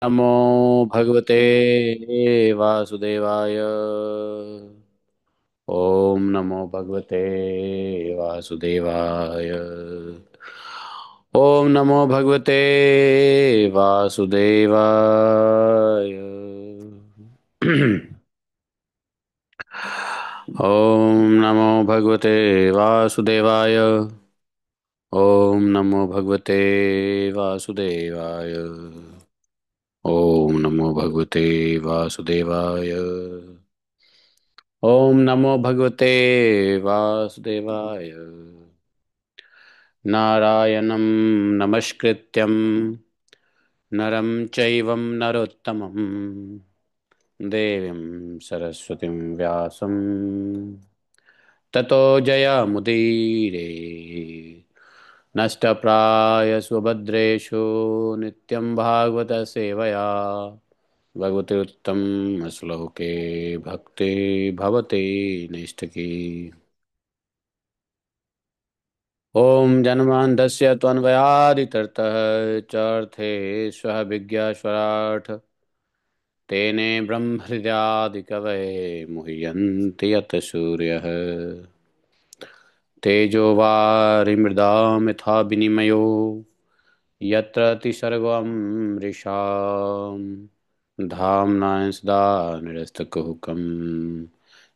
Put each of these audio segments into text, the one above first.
नमो भगवते वासुदेवाय। ओम नमो भगवते वासुदेवाय। ओम नमो भगवते वासुदेवाय। ओम नमो भगवते वासुदेवाय। ओम नमो भगवते वासुदेवाय। ओम नमो भगवते वासुदेवाय। ओम नमो भगवते वासुदेवाय। नारायणं नमस्कृत्यं नरं चैव नरोत्तमं देवीं सरस्वतीं व्यासं ततो जयमुदीरे। नष्टप्रायस्वभद्रेषु नित्यं भागवत सेवया भगवतीरुत्तम श्लोके भक्ति भवते नैष्ठिकी। ॐ जन्मान्धस्य त्वन्वयादितरतः चार्थे स्वः विज्ञाश्वराट् तेने ब्रह्महृदादिकवये मुह्यन्ति यत् सूर्यः तेजो वारिमृदां यथा विनिमयो यत्र तिसर्गं मृषाम् धाम्ना सदा निरस्तकुहकं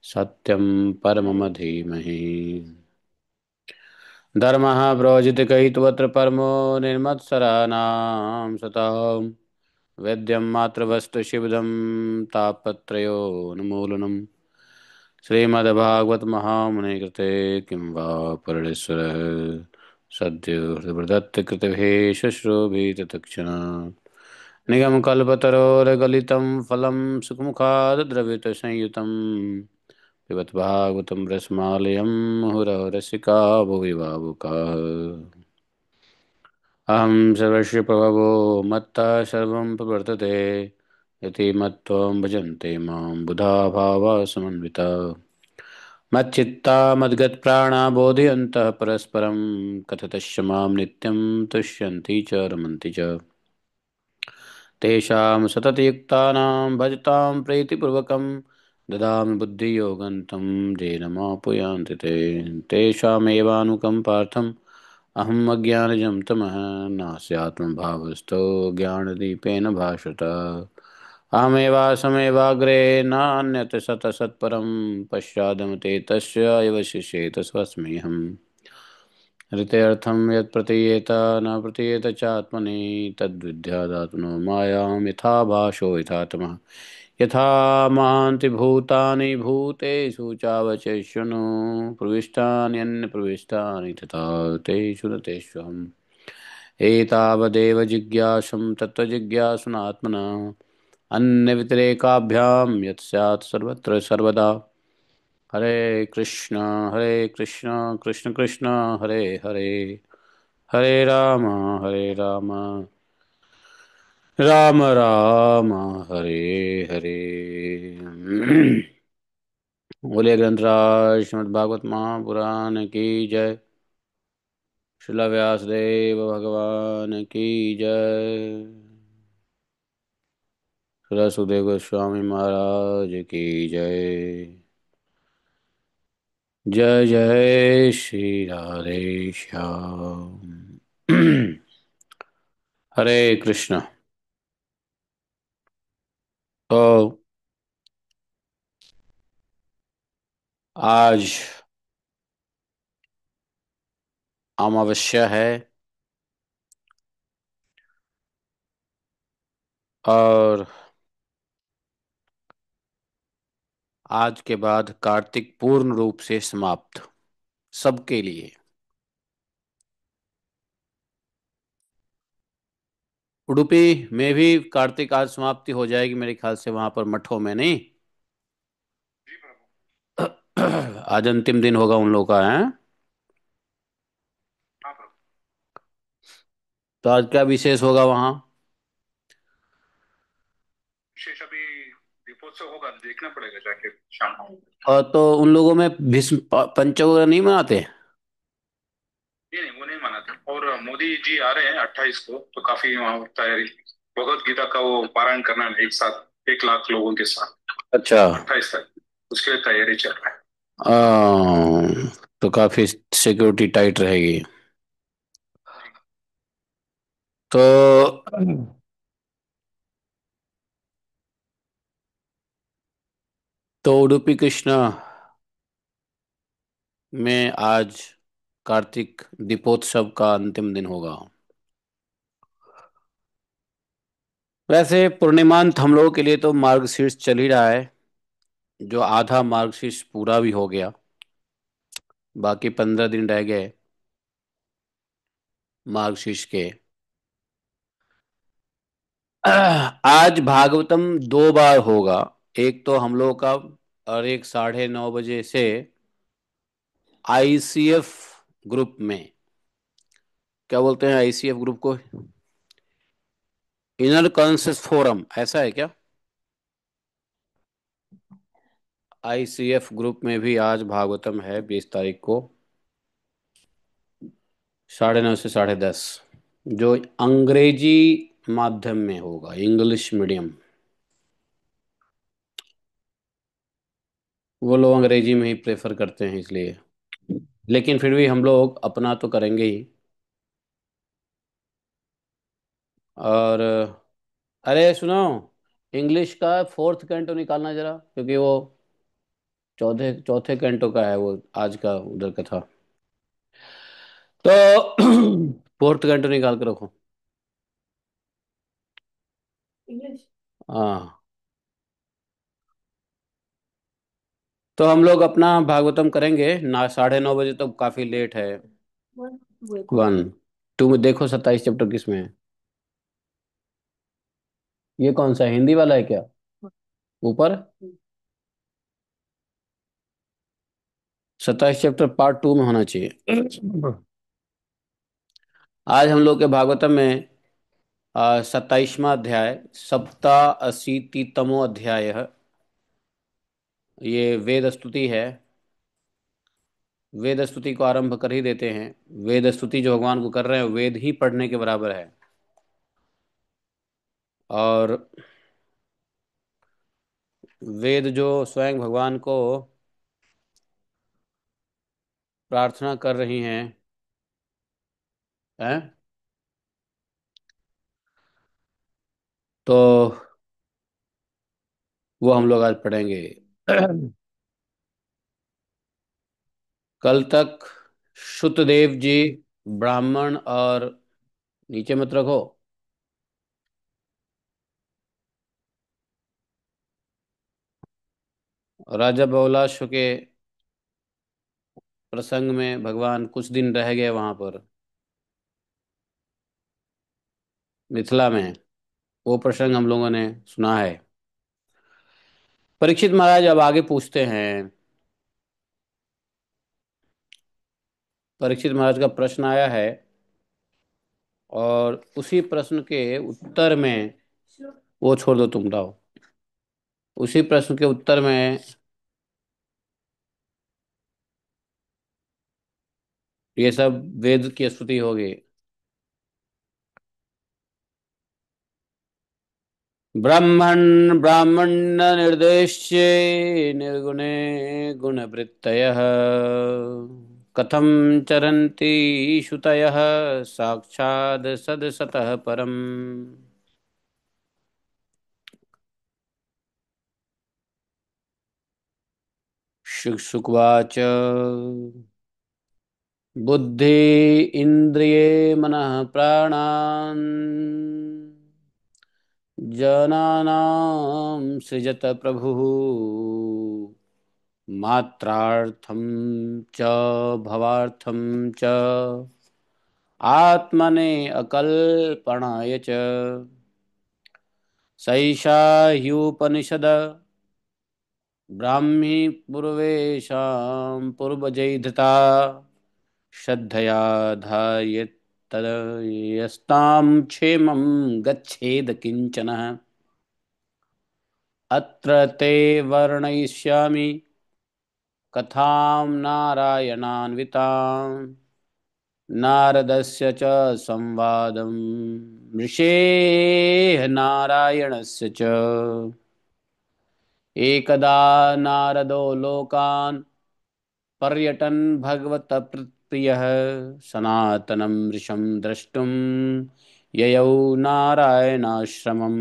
सत्यं परमं धीमहि। धर्मः प्रोजितकैतवत्र परमो निर्मत्सराणां सताम् वेद्यं मातृवस्तु शिवदं तापत्रयोन्मूलनं श्रीमद्भागवत महामुने कृते किं वा परमेश्वरः सद्यो हृदयप्रदत्त कृतभे शुश्रूषिततत्क्षणात् निगमकल्पतरोर्गलितं फलं सुखमुखादद्रवितसंयुतं पिबत भागवतं रसमालयं मुहुरः रसिका भुवि भावुकाः। अहं सर्वस्य प्रभवो मत्तः सर्वं प्रवर्तते यति मत्त्वं भजन्ते मां बुधा भावा समन्विता मच्चित्ता मद्गतप्राणा बोधयन्तः परस्परं कथयन्तश्च मां नित्यं तुष्यन्ति च रमन्ति च तेषां सततयुक्तानां भजतां प्रीतिपूर्वकं ददामि बुद्धियोगं तं येन मापुयान्ति ते तेषामेवानुकम्पार्थम् अहम् अज्ञानजं तमः नास्यात्मभावस्थो ज्ञानदीपेन भाषत अहमेवासमेवाग्रे नान्यत् सतसत्परं पश्चादमते तस्य एव शिष्येत स्वस्म्यहम् ऋतेऽर्थं यत् प्रतीयेत न प्रतीयेत चात्मनि तद्विद्यादात्मनो मायां यथा भाषो यथा तमः यथा महान्ति भूतानि भूतेषु चावचेष्यनु प्रविष्टान्यन्यप्रविष्टानि तथा तेषु न तेष्वहम् एतावदेव जिज्ञासं तत्त्वजिज्ञासुनात्मना अन्यव्यतिरेकाभ्यां यत् स्यात् सर्वत्र सर्वदा हरे कृष्ण कृष्ण कृष्ण हरे हरे हरे हरे राम राम राम हरे हरे। बोलिए ग्रंथराज श्रीमद् भागवत महापुराण की जय। श्रील व्यासदेव भगवान की जय। श्रील सुखदेव गोस्वामी महाराज की जय। जय जय श्री राधे श्याम। हरे कृष्ण। तो आज अमावस्या है और आज के बाद कार्तिक पूर्ण रूप से समाप्त सबके लिए। उडुपी में भी कार्तिक आज समाप्ति हो जाएगी मेरे ख्याल से, वहां पर मठों में नहीं। आज अंतिम दिन होगा उन लोगों का है। तो आज क्या विशेष होगा वहां? विशेष अभी दीपोत्सव होगा, देखना पड़ेगा जाके शाम को। और तो उन लोगों में भीष्म पंच वगैरह नहीं मनाते? नहीं नहीं, वो नहीं मनाते। और मोदी जी आ रहे हैं 28 को, तो काफी वहाँ तैयारी। भगवत गीता का वो पारायण करना है एक साथ 1 लाख लोगों के साथ। अच्छा। 28 तारीख उसके लिए तैयारी चल रहा है। तो काफी सिक्योरिटी टाइट रहेगी। जी। तो उडुपी कृष्णा में आज कार्तिक दीपोत्सव का अंतिम दिन होगा। वैसे पूर्णिमांत हम लोगों के लिए तो मार्गशीर्ष चल ही रहा है, जो आधा मार्गशीर्ष पूरा भी हो गया। बाकी 15 दिन रह गए मार्गशीर्ष के। आज भागवतम 2 बार होगा। एक तो हम लोग का, और एक 9:30 बजे से आईसीएफ ग्रुप में। क्या बोलते हैं आईसीएफ ग्रुप को? इनर कॉन्सियस फोरम, ऐसा है क्या? आईसीएफ ग्रुप में भी आज भागवतम है 20 तारीख को, 9:30 से 10:30, जो अंग्रेजी माध्यम में होगा, इंग्लिश मीडियम। वो लोग अंग्रेजी में ही प्रेफर करते हैं इसलिए। लेकिन फिर भी हम लोग अपना तो करेंगे ही। और अरे सुनो, इंग्लिश का फोर्थ कैंटो निकालना जरा, क्योंकि वो चौथे चौथे कैंटो का है वो, आज का उधर का था। तो फोर्थ कैंटो निकाल के रखो। हाँ। तो हम लोग अपना भागवतम करेंगे ना, 9:30 बजे, तो काफी लेट है। 1 2 में देखो, 27 चैप्टर किस में है? ये कौन सा है? हिंदी वाला है क्या? ऊपर 27 चैप्टर पार्ट 2 में होना चाहिए। आज हम लोग के भागवतम में 27वां अध्याय, सप्ताशीतितमो अध्याय है। ये वेद स्तुति है। वेद स्तुति को आरंभ कर ही देते हैं। वेद स्तुति जो भगवान को कर रहे हैं, वेद ही पढ़ने के बराबर है। और वेद जो स्वयं भगवान को प्रार्थना कर रही हैं, हैं? तो वो हम लोग आज पढ़ेंगे। कल तक शुतदेव जी, ब्राह्मण, और नीचे मत रखो, राजा बहुलाश्व के प्रसंग में भगवान कुछ दिन रह गए वहां पर, मिथिला में। वो प्रसंग हम लोगों ने सुना है। परीक्षित महाराज अब आगे पूछते हैं। परीक्षित महाराज का प्रश्न आया है, और उसी प्रश्न के उत्तर में, वो छोड़ दो, तुम बताओ। उसी प्रश्न के उत्तर में ये सब वेद की स्तुति होगी। ब्राह्मण ब्राह्मण्य निर्देश्ये निर्गुणे गुणवृत्तयः कथं चरन्ति श्रुतयः साक्षात् सदसतः परम्। शुकवाच बुद्धि इन्द्रिये मनः प्राणान् जनानां सृजत प्रभुः मात्रार्थं च भवार्थं च आत्मने अकल्पनाय च सैषा ह्युपनिषद ब्राह्मी पूर्वेषां पूर्वजैधृता श्रद्धया धारयेत्तदयस्तां क्षेमं गच्छेद किंचन। अत्र ते वर्णयिष्यामि कथां नारायणान्विताम्। नारदस्य च संवादं ऋषेः नारायणस्य च। एकदा नारदो लोकान् पर्यटन् भगवतः प्रियः सनातनं ऋषं द्रष्टुं ययौ नारायणाश्रमम्।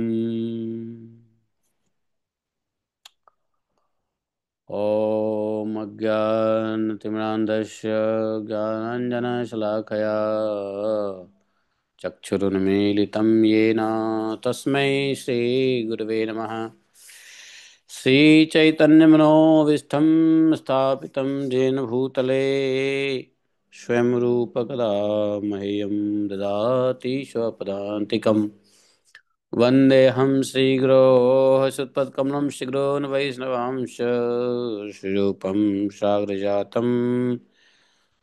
ॐ अज्ञानतिमिरान्धस्य ज्ञानाञ्जनशलाकया चक्षुरुन्मीलितं येन तस्मै श्रीगुरवे नमः। श्रीचैतन्यमनोविष्ठं स्थापितं येन भूतले स्वयं रूप कदा मह्यं ददाति स्वपदान्तिकम्। वन्देऽहं श्रीगुरोः सुत्पत्कमलं शीघ्रोन् वैष्णवांश श्रीरूपं साग्रजातं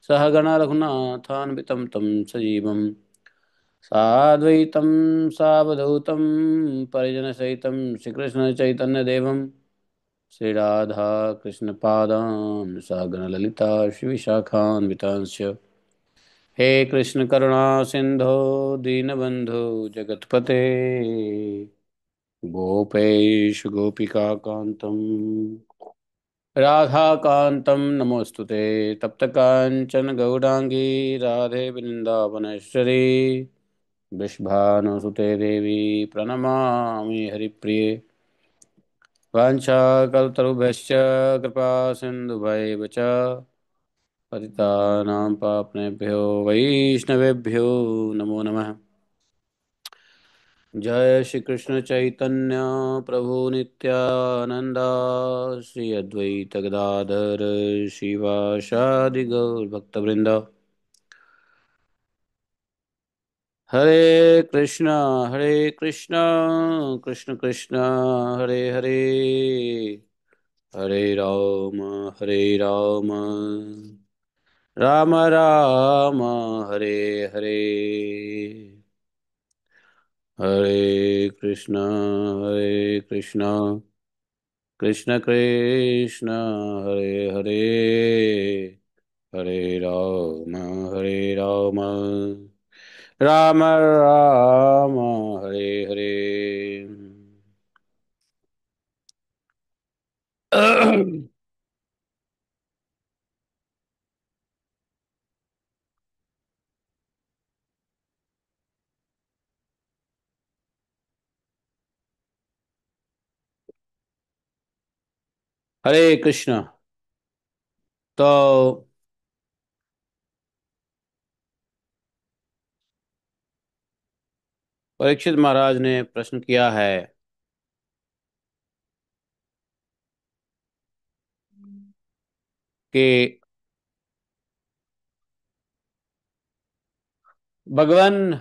सहगण रघुनाथान्वितं तं सजीवं साद्वैतं सावधूतं परिजनसहितं श्रीकृष्णचैतन्यदेवं श्रीराधा कृष्णपादान् सहगणललिता श्रीविशाखान्वितांश्च। हे कृष्ण करुणा सिंधो दीनबंधु जगतपते गोपेश गोपिका कांतम राधाकांतम नमोस्तुते। तप्त कांचन गौरांगी राधे वृंदावनेश्वरी वृषभानुसुते देवी प्रणमामि हरिप्रिये। वाञ्छाकल्पतरुभ्यश्च कृपा सिन्धुभैव च पतितानां पावनेभ्यो वैष्णवेभ्यो नमो नमः। जय श्री कृष्ण चैतन्य प्रभु नित्यानंद श्री अद्वैत गदाधर शिवासादि गौर भक्तवृंद। हरे कृष्णा कृष्ण कृष्ण हरे हरे हरे राम हरे राम राम राम हरे हरे। हरे कृष्णा कृष्ण कृष्ण हरे हरे हरे हरे राम राम राम हरे हरे। हरे कृष्ण। तो परीक्षित महाराज ने प्रश्न किया है कि भगवान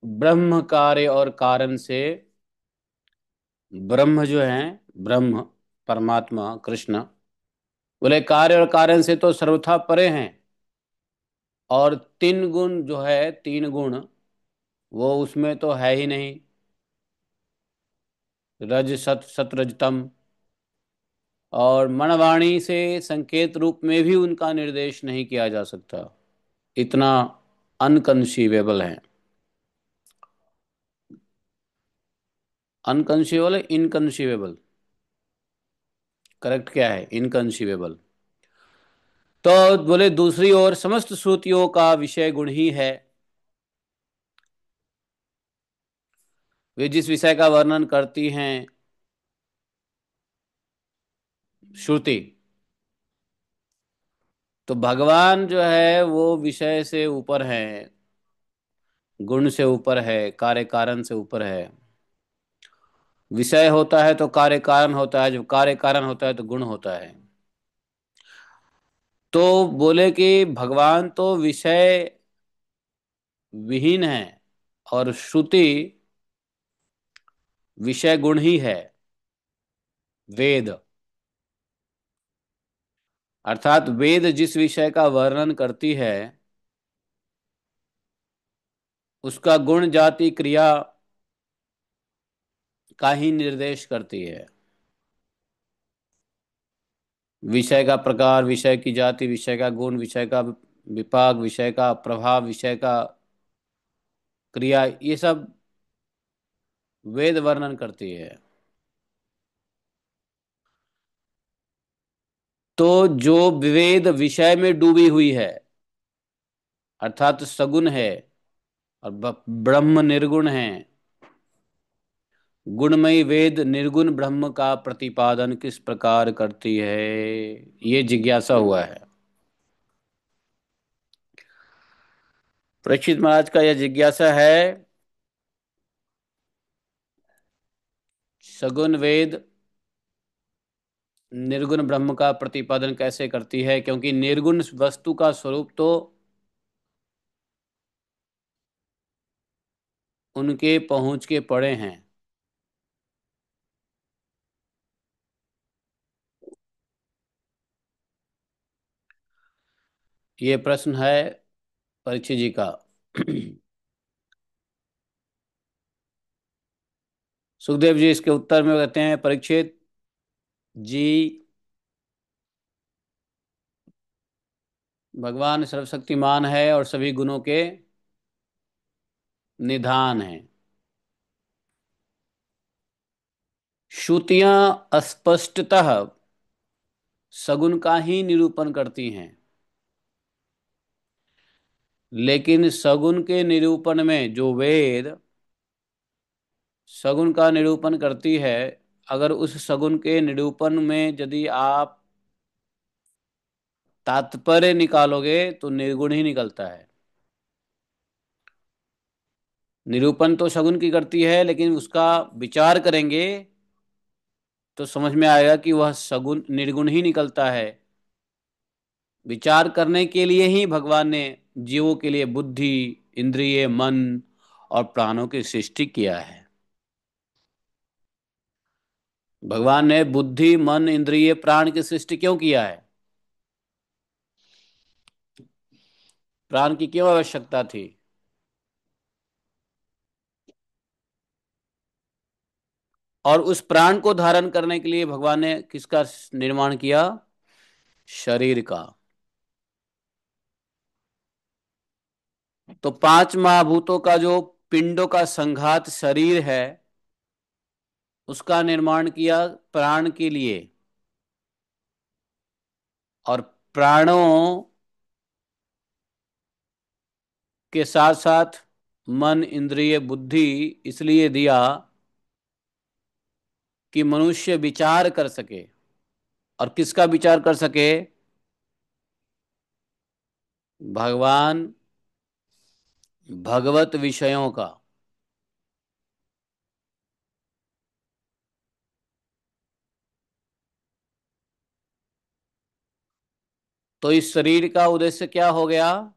ब्रह्म कार्य और कारण से, ब्रह्म जो है, ब्रह्म परमात्मा कृष्ण बोले कार्य और कारण से तो सर्वथा परे हैं। और तीन गुण जो है, तीन गुण वो उसमें तो है ही नहीं। रज सत सत रजतम। और मनवाणी से संकेत रूप में भी उनका निर्देश नहीं किया जा सकता। इतना अनकंसीवेबल है। अनकंसीवेबल है, इनकंसीवेबल। करेक्ट क्या है? इनकंसीवेबल। तो बोले दूसरी ओर समस्त श्रुतियों का विषय गुण ही है। वे जिस विषय का वर्णन करती हैं श्रुति, तो भगवान जो है वो विषय से ऊपर है, गुण से ऊपर है, कार्य कारण से ऊपर है। विषय होता है तो कार्य कारण होता है, जब कार्य कारण होता है तो गुण होता है। तो बोले कि भगवान तो विषय विहीन है और श्रुति विषय गुण ही है। वेद अर्थात वेद जिस विषय का वर्णन करती है उसका गुण जाति क्रिया का ही निर्देश करती है। विषय का प्रकार, विषय की जाति, विषय का गुण, विषय का विपाक विषय का, प्रभाव विषय का, क्रिया, ये सब वेद वर्णन करती है। तो जो वेद विषय में डूबी हुई है, अर्थात सगुण है, और ब्रह्म निर्गुण है, गुणमयी वेद निर्गुण ब्रह्म का प्रतिपादन किस प्रकार करती है, ये जिज्ञासा हुआ है। परीक्षित महाराज का यह जिज्ञासा है, सगुण वेद निर्गुण ब्रह्म का प्रतिपादन कैसे करती है, क्योंकि निर्गुण वस्तु का स्वरूप तो उनके पहुंच के परे हैं। ये प्रश्न है परीक्षित जी का। सुखदेव जी इसके उत्तर में कहते हैं, परीक्षित जी, भगवान सर्वशक्तिमान है और सभी गुणों के निधान है। श्रुतियां स्पष्टतः सगुण का ही निरूपण करती हैं, लेकिन सगुण के निरूपण में जो वेद सगुण का निरूपण करती है, अगर उस सगुण के निरूपण में यदि आप तात्पर्य निकालोगे तो निर्गुण ही निकलता है। निरूपण तो सगुण की करती है, लेकिन उसका विचार करेंगे तो समझ में आएगा कि वह सगुण निर्गुण ही निकलता है। विचार करने के लिए ही भगवान ने जीवों के लिए बुद्धि, इंद्रिय, मन और प्राणों की सृष्टि किया है। भगवान ने बुद्धि, मन, इंद्रिय, प्राण की सृष्टि क्यों किया है? प्राण की क्यों आवश्यकता थी? और उस प्राण को धारण करने के लिए भगवान ने किसका निर्माण किया? शरीर का। तो पांच महाभूतों का जो पिंडों का संघात शरीर है, उसका निर्माण किया प्राण के लिए। और प्राणों के साथ साथ मन, इंद्रिय, बुद्धि इसलिए दिया कि मनुष्य विचार कर सके। और किसका विचार कर सके? भगवान भगवत विषयों का। तो इस शरीर का उद्देश्य क्या हो गया?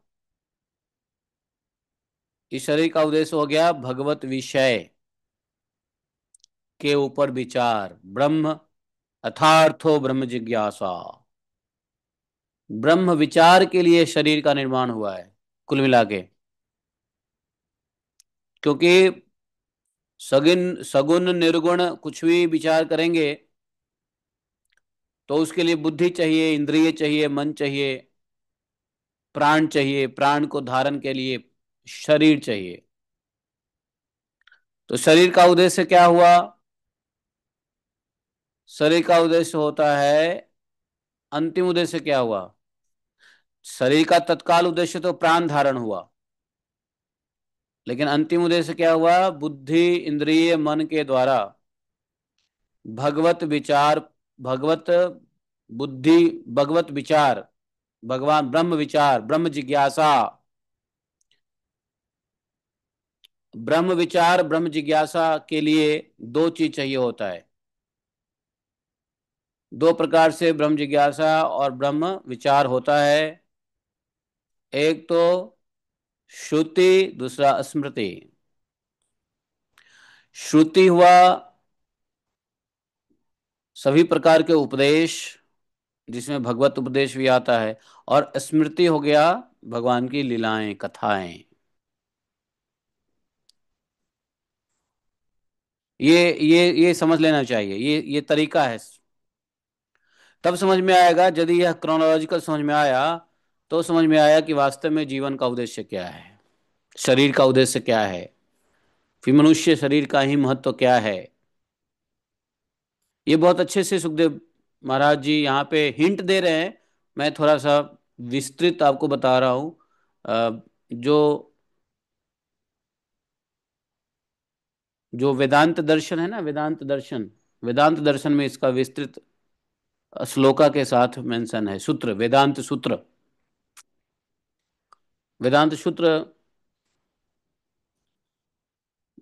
इस शरीर का उद्देश्य हो गया भगवत विषय के ऊपर विचार, ब्रह्म अथार्थो ब्रह्म जिज्ञासा। ब्रह्म विचार के लिए शरीर का निर्माण हुआ है कुल मिला के। क्योंकि सगुन सगुन निर्गुण कुछ भी विचार करेंगे तो उसके लिए बुद्धि चाहिए, इंद्रिय चाहिए, मन चाहिए, प्राण चाहिए, प्राण को धारण के लिए शरीर चाहिए। तो शरीर का उद्देश्य क्या हुआ? शरीर का उद्देश्य होता है, अंतिम उद्देश्य क्या हुआ? शरीर का तत्काल उद्देश्य तो प्राण धारण हुआ, लेकिन अंतिम उद्देश्य क्या हुआ? बुद्धि, इंद्रिय, मन के द्वारा भगवत विचार, भगवत बुद्धि, भगवत विचार, भगवान ब्रह्म विचार, ब्रह्म जिज्ञासा। ब्रह्म विचार, ब्रह्म जिज्ञासा के लिए दो चीज चाहिए होता है। दो प्रकार से ब्रह्म जिज्ञासा और ब्रह्म विचार होता है। एक तो श्रुति, दूसरा स्मृति। श्रुति हुआ सभी प्रकार के उपदेश, जिसमें भगवत उपदेश भी आता है। और स्मृति हो गया भगवान की लीलाएं, कथाएं। ये समझ लेना चाहिए, ये तरीका है। तब समझ में आएगा। यदि यह क्रोनोलॉजिकल समझ में आया तो समझ में आया कि वास्तव में जीवन का उद्देश्य क्या है, शरीर का उद्देश्य क्या है, फिर मनुष्य शरीर का ही महत्व क्या है। ये बहुत अच्छे से सुखदेव महाराज जी यहाँ पे हिंट दे रहे हैं। मैं थोड़ा सा विस्तृत आपको बता रहा हूँ। जो जो वेदांत दर्शन है ना, वेदांत दर्शन में इसका विस्तृत श्लोका के साथ मेंशन है। सूत्र, वेदांत सूत्र, वेदांत सूत्र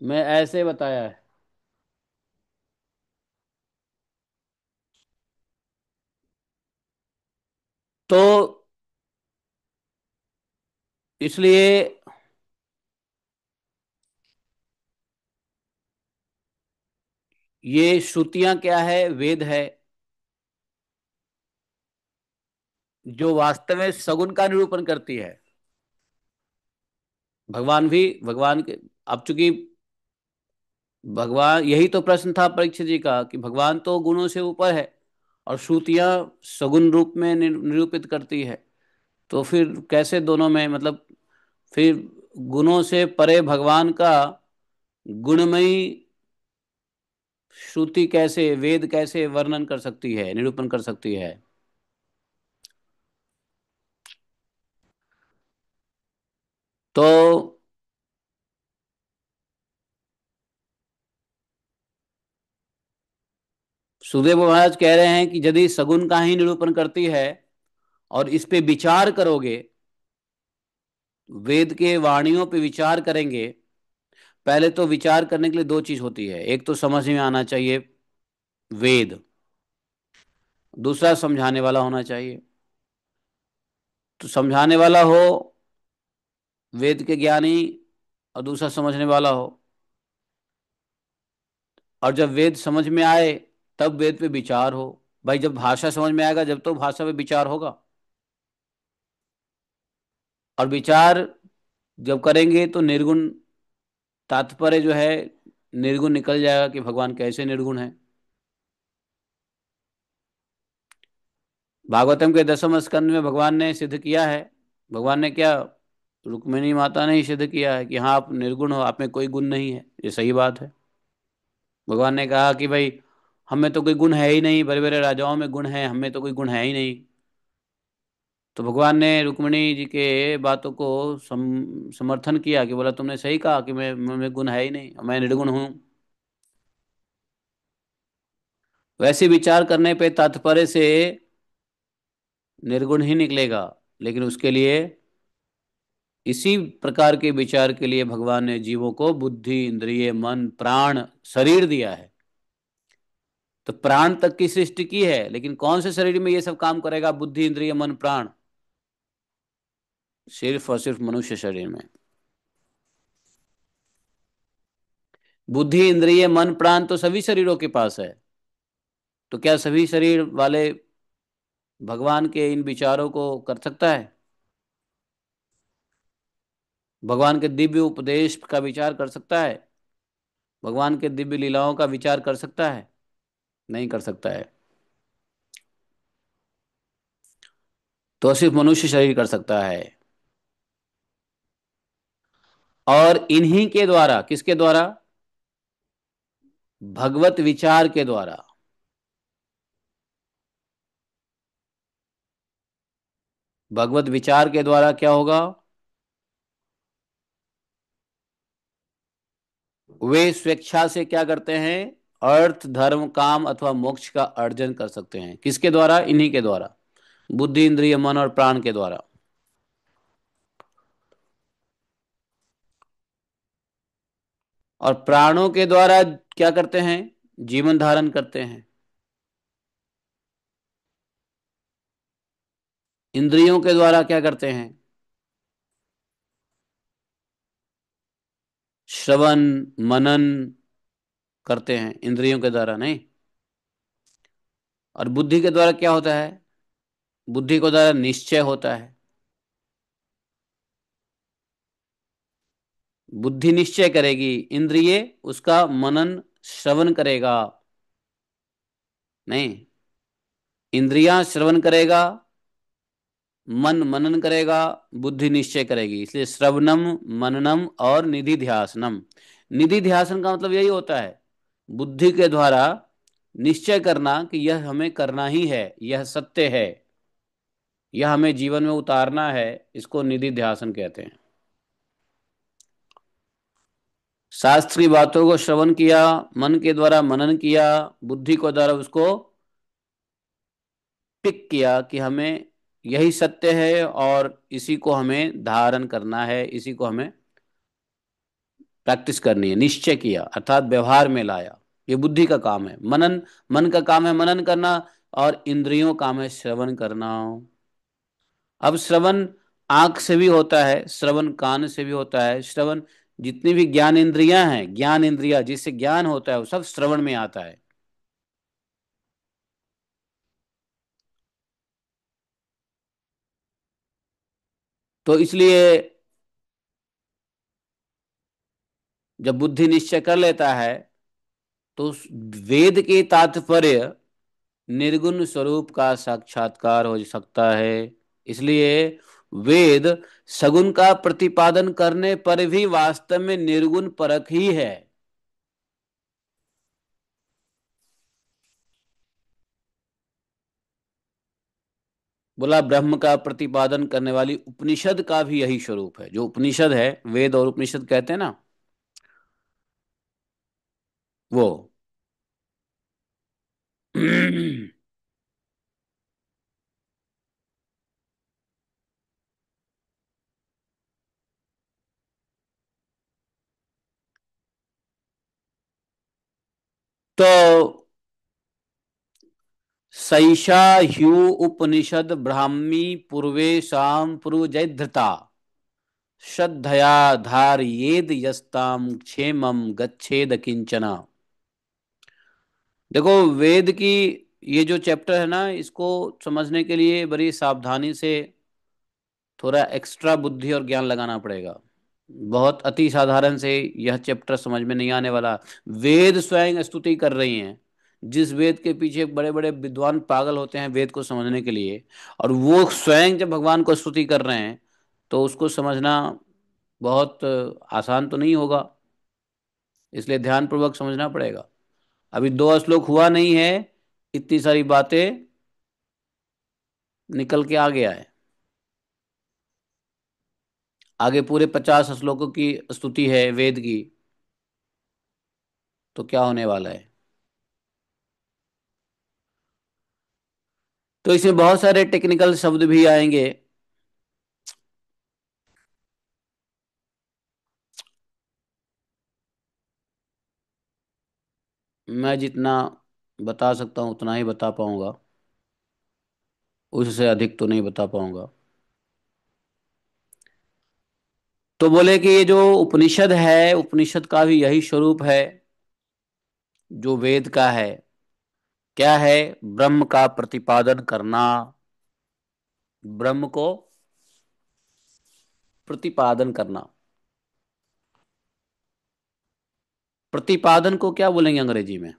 में ऐसे बताया है। तो इसलिए ये श्रुतियां क्या है, वेद है, जो वास्तव में सगुण का निरूपण करती है। भगवान भी, भगवान के, अब चूंकि भगवान, यही तो प्रश्न था परीक्षित जी का कि भगवान तो गुणों से ऊपर है और श्रुतियां सगुण रूप में निरूपित करती है। तो फिर कैसे दोनों में मतलब, फिर गुणों से परे भगवान का गुणमयी श्रुति कैसे, वेद कैसे वर्णन कर सकती है, निरूपण कर सकती है। तो सुखदेव महाराज कह रहे हैं कि यदि सगुण का ही निरूपण करती है और इस पे विचार करोगे, वेद के वाणियों पे विचार करेंगे। पहले तो विचार करने के लिए दो चीज होती है, एक तो समझ में आना चाहिए वेद, दूसरा समझाने वाला होना चाहिए। तो समझाने वाला हो वेद के ज्ञानी, और दूसरा समझने वाला हो। और जब वेद समझ में आए तब वेद पे विचार हो। भाई जब भाषा समझ में आएगा जब तो भाषा पे विचार होगा। और विचार जब करेंगे तो निर्गुण तात्पर्य जो है, निर्गुण निकल जाएगा कि भगवान कैसे निर्गुण है। भागवतम के दसम स्कंद में भगवान ने सिद्ध किया है। भगवान ने क्या, रुक्मिणी माता ने ही सिद्ध किया है कि हाँ आप निर्गुण हो, आप में कोई गुण नहीं है। ये सही बात है। भगवान ने कहा कि भाई हमें तो कोई गुण है ही नहीं, बड़े बड़े राजाओं में गुण है, हमें तो कोई गुण है ही नहीं। तो भगवान ने रुक्मिणी जी के बातों को समर्थन किया कि बोला तुमने सही कहा कि मैं गुण है ही नहीं, मैं निर्गुण हूँ। वैसे विचार करने पे तात्पर्य से निर्गुण ही निकलेगा। लेकिन उसके लिए, इसी प्रकार के विचार के लिए भगवान ने जीवों को बुद्धि, इंद्रिय, मन, प्राण, शरीर दिया है। तो प्राण तक की सृष्टि की है, लेकिन कौन से शरीर में ये सब काम करेगा, बुद्धि, इंद्रिय, मन, प्राण? सिर्फ और सिर्फ मनुष्य शरीर में। बुद्धि, इंद्रिय, मन, प्राण तो सभी शरीरों के पास है। तो क्या सभी शरीर वाले भगवान के इन विचारों को कर सकता है? भगवान के दिव्य उपदेश का विचार कर सकता है? भगवान के दिव्य लीलाओं का विचार कर सकता है? नहीं कर सकता है। तो सिर्फ मनुष्य शरीर कर सकता है। और इन्हीं के द्वारा, किसके द्वारा? भगवत विचार के द्वारा। भगवत विचार के द्वारा क्या होगा? वे स्वेच्छा से क्या करते हैं? अर्थ, धर्म, काम अथवा मोक्ष का अर्जन कर सकते हैं। किसके द्वारा? इन्हीं के द्वारा, बुद्धि, इंद्रिय, मन और प्राण के द्वारा। और प्राणों के द्वारा क्या करते हैं? जीवन धारण करते हैं। इंद्रियों के द्वारा क्या करते हैं? श्रवण, मनन करते हैं, इंद्रियों के द्वारा नहीं। और बुद्धि के द्वारा क्या होता है? बुद्धि के द्वारा निश्चय होता है। बुद्धि निश्चय करेगी, इंद्रिय उसका मनन, श्रवण करेगा। नहीं, इंद्रियां श्रवण करेगा, मन मनन करेगा, बुद्धि निश्चय करेगी, इसलिए श्रवणम, मननम और निधि ध्यासनम। निधि ध्यासन का मतलब यही होता है, बुद्धि के द्वारा निश्चय करना कि यह हमें करना ही है, यह सत्य है, यह हमें जीवन में उतारना है, इसको निधि ध्यासन कहते हैं। शास्त्र की बातों को श्रवण किया, मन के द्वारा मनन किया, बुद्धि को द्वारा उसको टिक किया कि हमें यही सत्य है और इसी को हमें धारण करना है, इसी को हमें प्रैक्टिस करनी है, निश्चय किया अर्थात व्यवहार में लाया। ये बुद्धि का काम है। मनन, मन का काम है मनन करना, और इंद्रियों का काम है श्रवण करना। अब श्रवण आंख से भी होता है, श्रवण कान से भी होता है, श्रवण जितनी भी ज्ञान इंद्रियां हैं, ज्ञान इंद्रिया जिससे ज्ञान होता है वो सब श्रवण में आता है। तो इसलिए जब बुद्धि निश्चय कर लेता है तो उस वेद के तात्पर्य निर्गुण स्वरूप का साक्षात्कार हो सकता है। इसलिए वेद सगुण का प्रतिपादन करने पर भी वास्तव में निर्गुण परक ही है। बोला ब्रह्म का प्रतिपादन करने वाली उपनिषद का भी यही स्वरूप है। जो उपनिषद है, वेद और उपनिषद कहते हैं ना, वो तो सैषा ह्यू उपनिषद ब्राह्मी पूर्वेशाम पूर्वजैधृता श्रद्धया धारयेद यस्ताम क्षेमम गच्छेद किंचना। देखो, वेद की ये जो चैप्टर है ना, इसको समझने के लिए बड़ी सावधानी से थोड़ा एक्स्ट्रा बुद्धि और ज्ञान लगाना पड़ेगा। बहुत अति साधारण से यह चैप्टर समझ में नहीं आने वाला। वेद स्वयं स्तुति कर रही हैं। जिस वेद के पीछे बड़े बड़े विद्वान पागल होते हैं वेद को समझने के लिए, और वो स्वयं जब भगवान को स्तुति कर रहे हैं, तो उसको समझना बहुत आसान तो नहीं होगा। इसलिए ध्यान पूर्वक समझना पड़ेगा। अभी दो श्लोक हुआ नहीं है, इतनी सारी बातें निकल के आ गया है। आगे पूरे 50 श्लोकों की स्तुति है वेद की। तो क्या होने वाला है? तो इसमें बहुत सारे टेक्निकल शब्द भी आएंगे। मैं जितना बता सकता हूँ उतना ही बता पाऊंगा, उससे अधिक तो नहीं बता पाऊंगा। तो बोले कि ये जो उपनिषद है, उपनिषद का भी यही स्वरूप है जो वेद का है। क्या है? ब्रह्म का प्रतिपादन करना, ब्रह्म को प्रतिपादन करना। प्रतिपादन को क्या बोलेंगे अंग्रेजी में?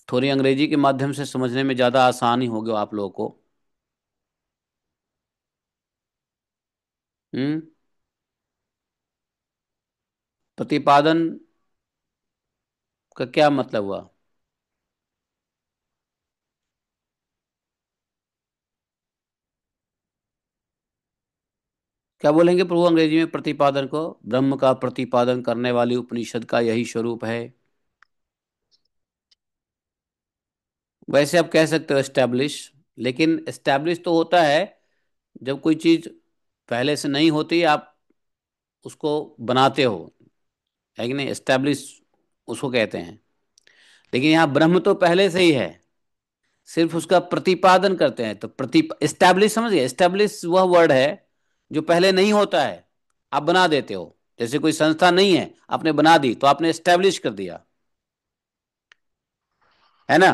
थोड़ी अंग्रेजी के माध्यम से समझने में ज्यादा आसानी होगी आप लोगों को। हम्म। प्रतिपादन का क्या मतलब हुआ? क्या बोलेंगे प्रभु अंग्रेजी में प्रतिपादन को? ब्रह्म का प्रतिपादन करने वाली उपनिषद का यही स्वरूप है। वैसे आप कह सकते हो एस्टैब्लिश, लेकिन एस्टैब्लिश तो होता है जब कोई चीज पहले से नहीं होती, आप उसको बनाते हो, है कि नहीं? एस्टैब्लिश उसको कहते हैं। लेकिन यहाँ ब्रह्म तो पहले से ही है, सिर्फ उसका प्रतिपादन करते हैं। तो प्रति एस्टैब्लिश, समझ गए? एस्टैब्लिश वह वर्ड है जो पहले नहीं होता है, आप बना देते हो। जैसे कोई संस्था नहीं है, आपने बना दी तो आपने एस्टैब्लिश कर दिया, है ना?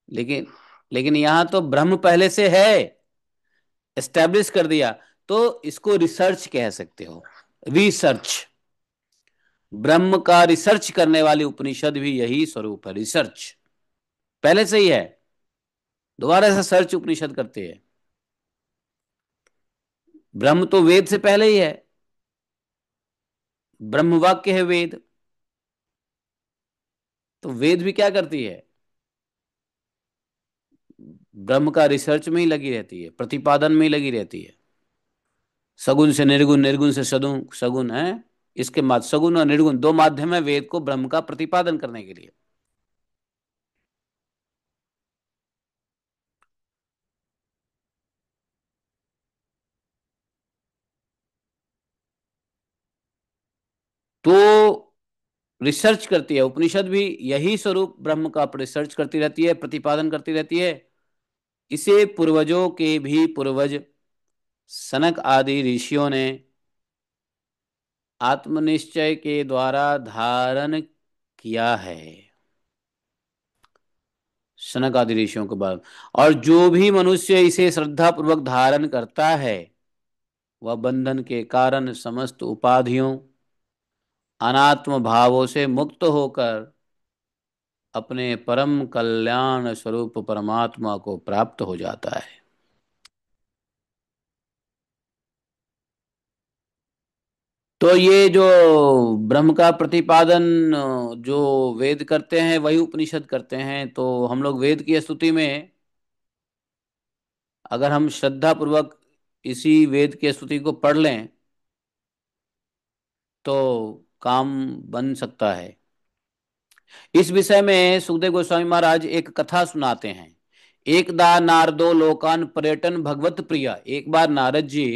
लेकिन लेकिन यहां तो ब्रह्म पहले से है, एस्टैब्लिश कर दिया। तो इसको रिसर्च कह सकते हो, रिसर्च। ब्रह्म का रिसर्च करने वाली उपनिषद भी यही स्वरूप है, रिसर्च। पहले से ही है। दोबारा से सर्च उपनिषद करते हैं। ब्रह्म तो वेद से पहले ही है, ब्रह्म वाक्य है वेद। तो वेद भी क्या करती है, ब्रह्म का रिसर्च में ही लगी रहती है, प्रतिपादन में ही लगी रहती है। सगुन से निर्गुण, निर्गुण से सगुन, सगुन है। इसके सगुन और निर्गुण दो माध्यम है वेद को ब्रह्म का प्रतिपादन करने के लिए। तो रिसर्च करती है उपनिषद भी, यही स्वरूप ब्रह्म का रिसर्च करती रहती है, प्रतिपादन करती रहती है। इसे पूर्वजों के भी पूर्वज सनक आदि ऋषियों ने आत्मनिश्चय के द्वारा धारण किया है। सनक आदि ऋषियों के बाद, और जो भी मनुष्य इसे श्रद्धा पूर्वक धारण करता है, वह बंधन के कारण समस्त उपाधियों अनात्म भावों से मुक्त होकर अपने परम कल्याण स्वरूप परमात्मा को प्राप्त हो जाता है। तो ये जो ब्रह्म का प्रतिपादन जो वेद करते हैं वही उपनिषद करते हैं। तो हम लोग वेद की स्तुति में, अगर हम श्रद्धा पूर्वक इसी वेद की स्तुति को पढ़ लें तो काम बन सकता है। इस विषय में सुखदेव गोस्वामी महाराज एक कथा सुनाते हैं। एकदा नारदो लोकान पर्यटन भगवत प्रिया। एक बार नारद जी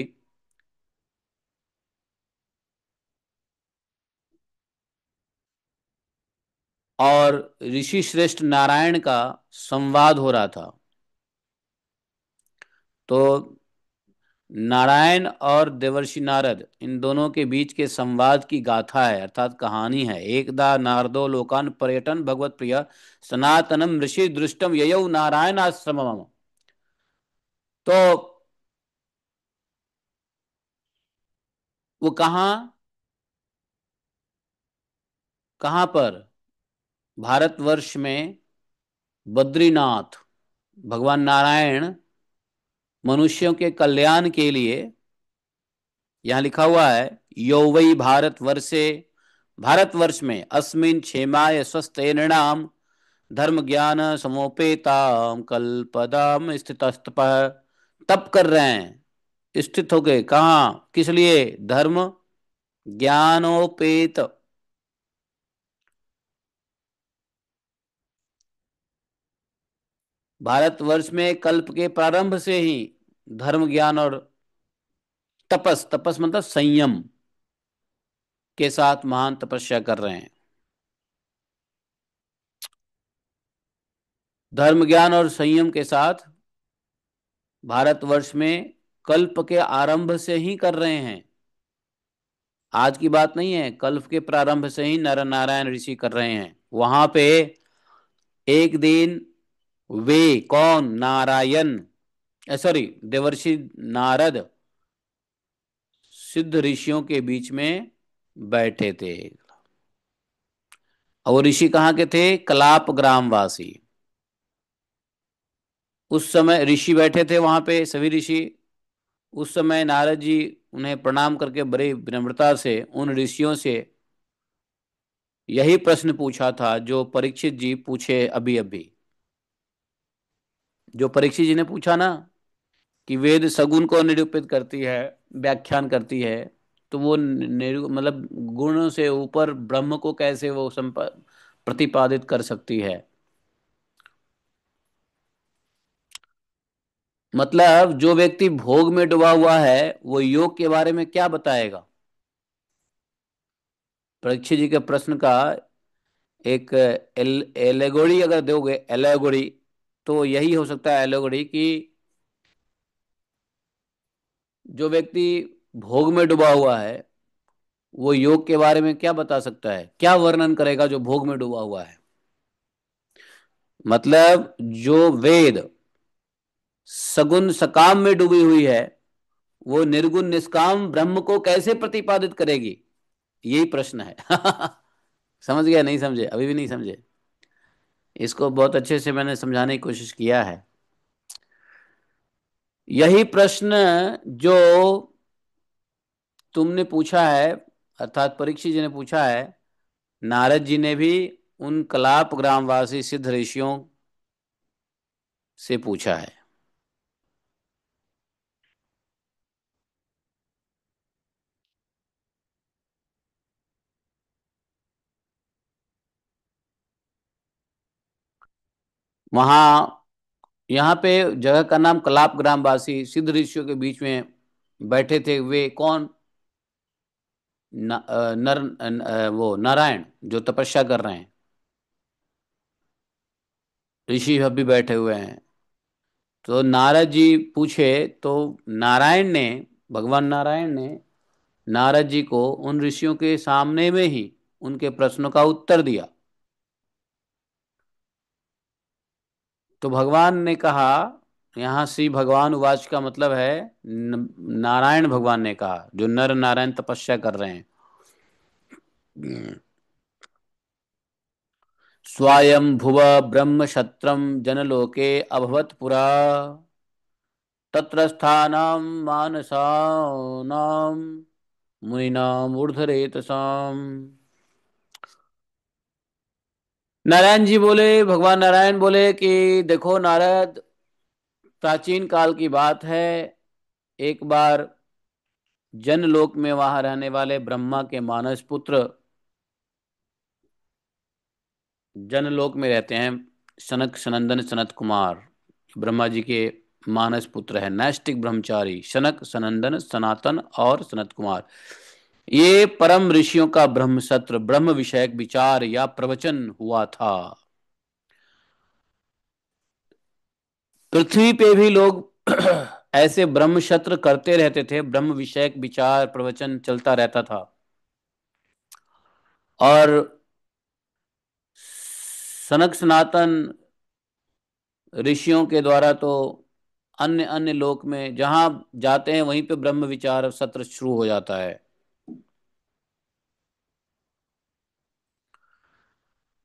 और ऋषि श्रेष्ठ नारायण का संवाद हो रहा था। तो नारायण और देवर्षि नारद, इन दोनों के बीच के संवाद की गाथा है, अर्थात कहानी है। एकदा नारदो लोकान पर्यटन भगवत प्रिय सनातनम ऋषि दृष्टम ययौ नारायण आश्रमम। तो वो कहाँ, कहाँ पर, भारतवर्ष में बद्रीनाथ, भगवान नारायण मनुष्यों के कल्याण के लिए, यहाँ लिखा हुआ है यो वै भारतवर्षे, भारतवर्ष में अस्मिन क्षेमाय स्वस्थ नृणाम धर्म ज्ञान समोपेताम कल्पदाम स्थितस्तपः। तप कर रहे हैं स्थित होके, कहाँ, किस लिए, धर्म ज्ञानोपेत, भारतवर्ष में कल्प के प्रारंभ से ही धर्म ज्ञान और तपस, तपस मतलब संयम के साथ महान तपस्या कर रहे हैं। धर्म ज्ञान और संयम के साथ भारतवर्ष में कल्प के आरंभ से ही कर रहे हैं। आज की बात नहीं है, कल्प के प्रारंभ से ही नर नारायण ऋषि कर रहे हैं। वहां पे एक दिन वे, कौन, नारायण, सॉरी देवर्षि नारद सिद्ध ऋषियों के बीच में बैठे थे। और वो ऋषि कहाँ के थे, कलाप ग्रामवासी। उस समय ऋषि बैठे थे वहां पे, सभी ऋषि। उस समय नारद जी उन्हें प्रणाम करके बड़ी विनम्रता से उन ऋषियों से यही प्रश्न पूछा था जो परीक्षित जी पूछे अभी अभी। जो परीक्षित जी ने पूछा ना कि वेद सगुण को निरूपित करती है, व्याख्यान करती है, तो वो मतलब गुणों से ऊपर ब्रह्म को कैसे वो प्रतिपादित कर सकती है। मतलब जो व्यक्ति भोग में डूबा हुआ है वो योग के बारे में क्या बताएगा। परीक्षित जी के प्रश्न का एक एलेगोरी अगर दोगे, एलेगोरी, तो यही हो सकता है एलेगोरी कि जो व्यक्ति भोग में डूबा हुआ है वो योग के बारे में क्या बता सकता है, क्या वर्णन करेगा जो भोग में डूबा हुआ है। मतलब जो वेद सगुण सकाम में डूबी हुई है वो निर्गुण निष्काम ब्रह्म को कैसे प्रतिपादित करेगी, यही प्रश्न है। समझ गया, नहीं समझे, अभी भी नहीं समझे। इसको बहुत अच्छे से मैंने समझाने की कोशिश किया है। यही प्रश्न जो तुमने पूछा है, अर्थात परीक्षित जी ने पूछा है, नारद जी ने भी उन कलाप ग्रामवासी सिद्ध ऋषियों से पूछा है। वहां, यहाँ पे जगह का नाम कलाप ग्रामवासी सिद्ध ऋषियों के बीच में बैठे थे। वे कौन? वो नारायण जो तपस्या कर रहे हैं, ऋषि अभी बैठे हुए हैं। तो नारद जी पूछे, तो नारायण ने, भगवान नारायण ने नारद जी को उन ऋषियों के सामने में ही उनके प्रश्नों का उत्तर दिया। तो भगवान ने कहा, यहाँ श्री भगवान उवाच का मतलब है नारायण भगवान ने कहा, जो नर नारायण तपस्या कर रहे हैं। स्वयं भुव ब्रह्म क्षत्रम जनलोके अभवत पुरा, तत्र स्थानम मानसानाम मुनीनाम ऊर्ध्वरेतसाम। नारायण जी बोले, भगवान नारायण बोले कि देखो नारद, प्राचीन काल की बात है। एक बार जनलोक में वहां रहने वाले ब्रह्मा के मानस पुत्र, जनलोक में रहते हैं सनक सनंदन सनत कुमार, ब्रह्मा जी के मानस पुत्र है, नैष्टिक ब्रह्मचारी सनक सनंदन सनातन और सनत कुमार। ये परम ऋषियों का ब्रह्म सत्र, ब्रह्म विषयक विचार या प्रवचन हुआ था। पृथ्वी पे भी लोग ऐसे ब्रह्म सत्र करते रहते थे, ब्रह्म विषयक विचार प्रवचन चलता रहता था। और सनक सनातन ऋषियों के द्वारा तो अन्य अन्य लोक में जहां जाते हैं वहीं पे ब्रह्म विचार सत्र शुरू हो जाता है।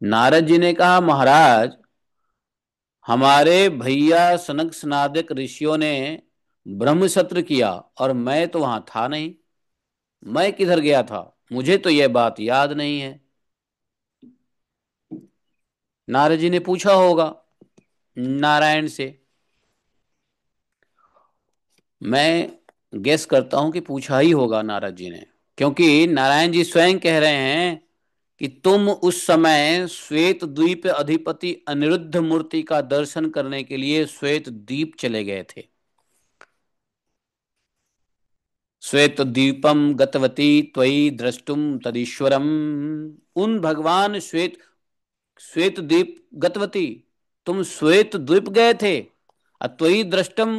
नारद जी ने कहा, महाराज, हमारे भैया सनक सनातक ऋषियों ने ब्रह्म सत्र किया और मैं तो वहां था नहीं। मैं किधर गया था, मुझे तो यह बात याद नहीं है। नारद जी ने पूछा होगा नारायण से। मैं गेस करता हूं कि पूछा ही होगा नारद जी ने, क्योंकि नारायण जी स्वयं कह रहे हैं कि तुम उस समय श्वेत द्वीप अधिपति अनिरुद्ध मूर्ति का दर्शन करने के लिए श्वेत द्वीप चले गए थे। श्वेत द्वीपम गतवती त्वयि द्रष्टुम तदीश्वरम। उन भगवान श्वेत, श्वेत द्वीप गतवती, तुम श्वेत द्वीप गए थे। त्वयि द्रष्टुम,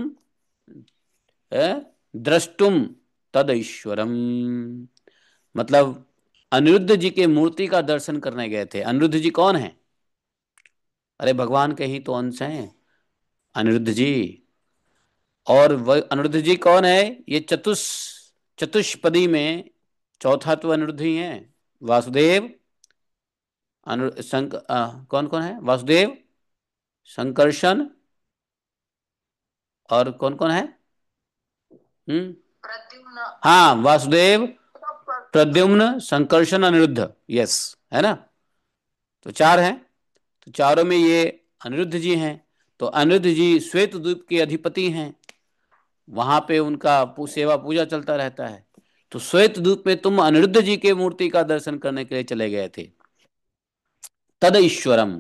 द्रष्टुम तद ईश्वरम, मतलब अनिरुद्ध जी के मूर्ति का दर्शन करने गए थे। अनिरुद्ध जी कौन है? अरे भगवान के ही तो अंश हैं अनिरुद्ध जी। और वह अनिरुद्ध जी कौन है? ये चतुष्पदी में चौथा तो अनिरुद्ध ही है। वासुदेव, कौन कौन है? वासुदेव, संकर्षण, और कौन कौन है? हम्म, हाँ, वासुदेव, प्रद्युम्न, संकर्षण, अनिरुद्ध। यस, है ना? तो चार हैं। तो चारों में ये अनिरुद्ध जी हैं। तो अनिरुद्ध जी श्वेत द्वीप के अधिपति हैं। वहां पे उनका सेवा पूजा चलता रहता है। तो श्वेत द्वीप में तुम अनिरुद्ध जी के मूर्ति का दर्शन करने के लिए चले गए थे। तद ईश्वरम,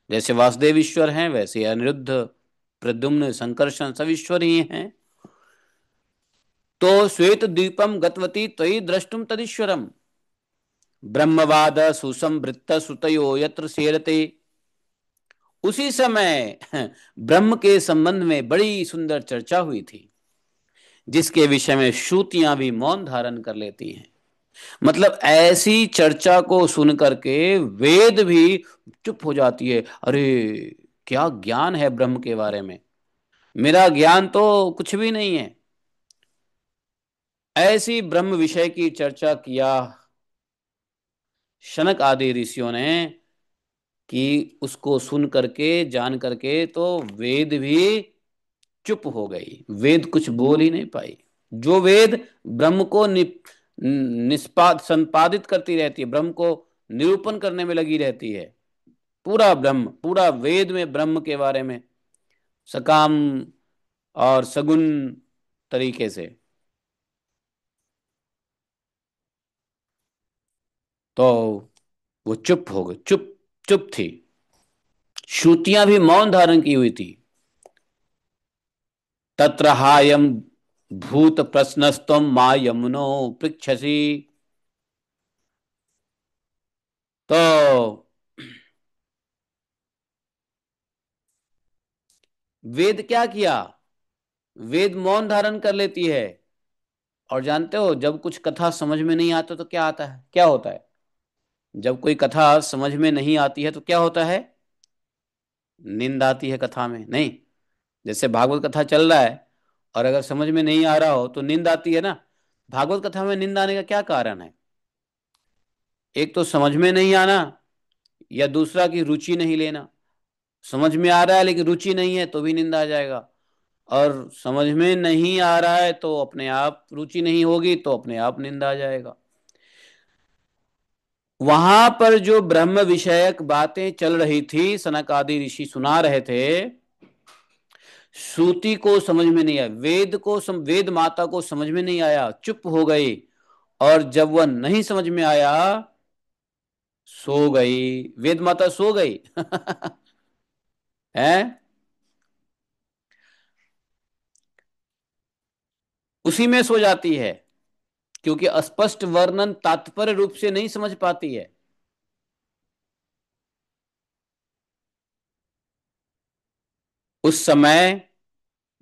जैसे वासुदेव ईश्वर हैं वैसे अनिरुद्ध, प्रद्युम्न, संकर्षण सब ईश्वर ही हैं। तो श्वेत द्वीपम गतवती त्वयि द्रष्टुम तदीश्वरम, ब्रह्मवाद सुसंवृत्त सुतयो यत्र सेरते। उसी समय ब्रह्म के संबंध में बड़ी सुंदर चर्चा हुई थी, जिसके विषय में श्रुतियां भी मौन धारण कर लेती हैं। मतलब ऐसी चर्चा को सुन करके वेद भी चुप हो जाती है। अरे, क्या ज्ञान है ब्रह्म के बारे में, मेरा ज्ञान तो कुछ भी नहीं है। ऐसी ब्रह्म विषय की चर्चा किया शनक आदि ऋषियों ने कि उसको सुन करके जान करके तो वेद भी चुप हो गई, वेद कुछ बोल ही नहीं पाई। जो वेद ब्रह्म को निष्पाद संपादित करती रहती है, ब्रह्म को निरूपण करने में लगी रहती है, पूरा ब्रह्म, पूरा वेद में ब्रह्म के बारे में सकाम और सगुण तरीके से, तो वो चुप हो गई, चुप चुप थी। श्रुतियां भी मौन धारण की हुई थी। तत्र हायम भूत प्रश्नस्तम मा यमुनो पृच्छसि। तो वेद क्या किया, वेद मौन धारण कर लेती है। और जानते हो जब कुछ कथा समझ में नहीं आता तो क्या आता है, क्या होता है? जब कोई कथा समझ में नहीं आती है तो क्या होता है? नींद आती है कथा में, नहीं? जैसे भागवत कथा चल रहा है और अगर समझ में नहीं आ रहा हो तो नींद आती है ना। भागवत कथा में नींद आने का क्या कारण है? एक तो समझ में नहीं आना, या दूसरा की रुचि नहीं लेना। समझ में आ रहा है लेकिन रुचि नहीं है तो भी नींद आ जाएगा। और समझ में नहीं आ रहा है तो अपने आप रुचि नहीं होगी तो अपने आप नींद आ जाएगा। वहां पर जो ब्रह्म विषयक बातें चल रही थी, सनक आदि ऋषि सुना रहे थे, श्रुति को समझ में नहीं आया, वेद माता को समझ में नहीं आया, चुप हो गई। और जब वह नहीं समझ में आया, सो गई, वेद माता सो गई। है, उसी में सो जाती है, क्योंकि अस्पष्ट वर्णन तात्पर्य रूप से नहीं समझ पाती है। उस समय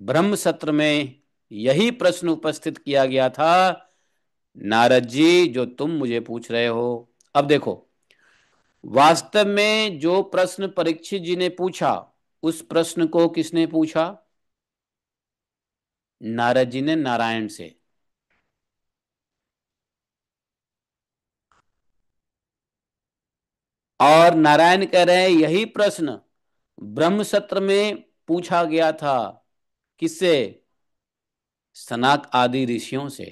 ब्रह्म सत्र में यही प्रश्न उपस्थित किया गया था, नारद जी जो तुम मुझे पूछ रहे हो। अब देखो, वास्तव में जो प्रश्न परीक्षित जी ने पूछा, उस प्रश्न को किसने पूछा? नारद जी ने नारायण से। और नारायण कह रहे हैं यही प्रश्न ब्रह्म सत्र में पूछा गया था। किससे? सनक आदि ऋषियों से।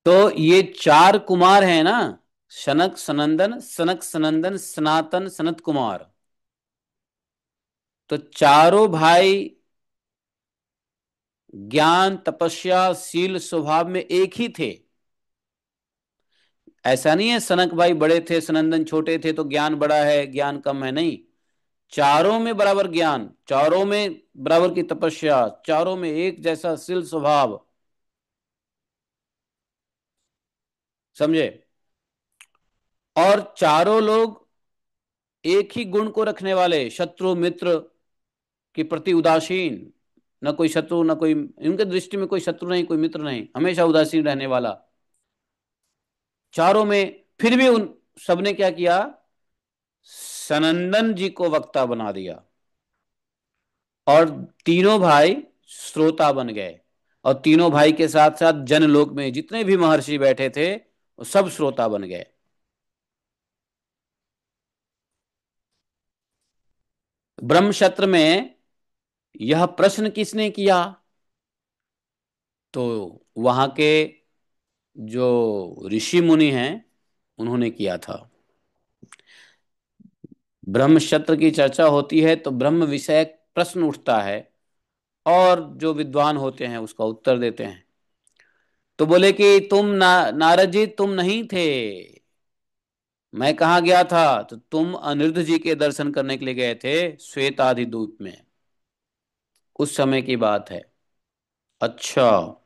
तो ये चार कुमार हैं ना, सनक सनंदन सनातन सनत कुमार। तो चारों भाई ज्ञान तपस्या शील स्वभाव में एक ही थे। ऐसा नहीं है सनक भाई बड़े थे सनंदन छोटे थे तो ज्ञान बड़ा है ज्ञान कम है, नहीं। चारों में बराबर ज्ञान, चारों में बराबर की तपस्या, चारों में एक जैसा शील स्वभाव। समझे? और चारों लोग एक ही गुण को रखने वाले, शत्रु मित्र के प्रति उदासीन। न कोई शत्रु, न कोई, इनके दृष्टि में कोई शत्रु नहीं, कोई मित्र नहीं, हमेशा उदासीन रहने वाला चारों में। फिर भी उन सबने क्या किया? सनंदन जी को वक्ता बना दिया, और तीनों भाई श्रोता बन गए। और तीनों भाई के साथ साथ जनलोक में जितने भी महर्षि बैठे थे वो सब श्रोता बन गए। ब्रह्मशत्र में यह प्रश्न किसने किया? तो वहां के जो ऋषि मुनि हैं उन्होंने किया था। ब्रह्मशत्र की चर्चा होती है तो ब्रह्म विषयक प्रश्न उठता है, और जो विद्वान होते हैं उसका उत्तर देते हैं। तो बोले कि तुम नारद जी तुम नहीं थे। मैं कहाँ गया था? तो तुम अनिरुद्ध जी के दर्शन करने के लिए गए थे श्वेत आदि द्वीप में, उस समय की बात है। अच्छा,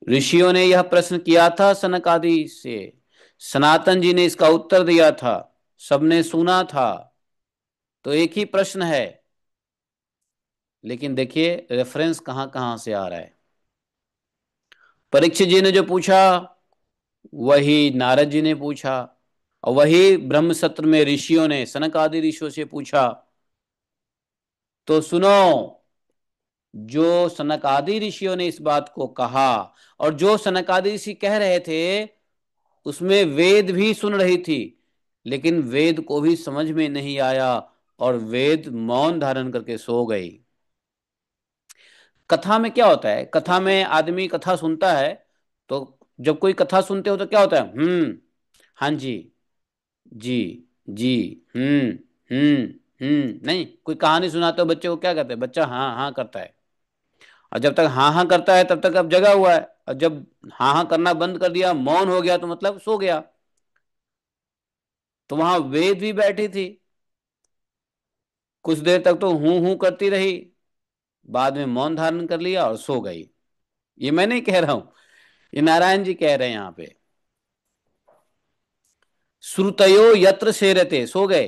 ऋषियों ने यह प्रश्न किया था सनक आदि से, सनातन जी ने इसका उत्तर दिया था, सबने सुना था। तो एक ही प्रश्न है, लेकिन देखिए रेफरेंस कहाँ कहाँ से आ रहा है। परीक्षित जी ने जो पूछा वही नारद जी ने पूछा, और वही ब्रह्म सत्र में ऋषियों ने सनक आदि ऋषियों से पूछा। तो सुनो, जो सनकादि ऋषियों ने इस बात को कहा, और जो सनकादि ऋषि कह रहे थे उसमें वेद भी सुन रही थी, लेकिन वेद को भी समझ में नहीं आया, और वेद मौन धारण करके सो गई। कथा में क्या होता है, कथा में आदमी कथा सुनता है, तो जब कोई कथा सुनते हो तो क्या होता है, हाँ जी, जी, जी, नहीं, कोई कहानी सुनाते हो बच्चे को, क्या कहते हैं, बच्चा हाँ हाँ करता है। और जब तक हाँ हाँ करता है तब तक अब जगा हुआ है, और जब हाँ हाँ करना बंद कर दिया, मौन हो गया, तो मतलब सो गया। तो वहां वेद भी बैठी थी, कुछ देर तक तो हूं हूं करती रही, बाद में मौन धारण कर लिया और सो गई। ये मैं नहीं कह रहा हूं, ये नारायण जी कह रहे हैं यहां पे। श्रुतयो यत्र शेरते, सो गए,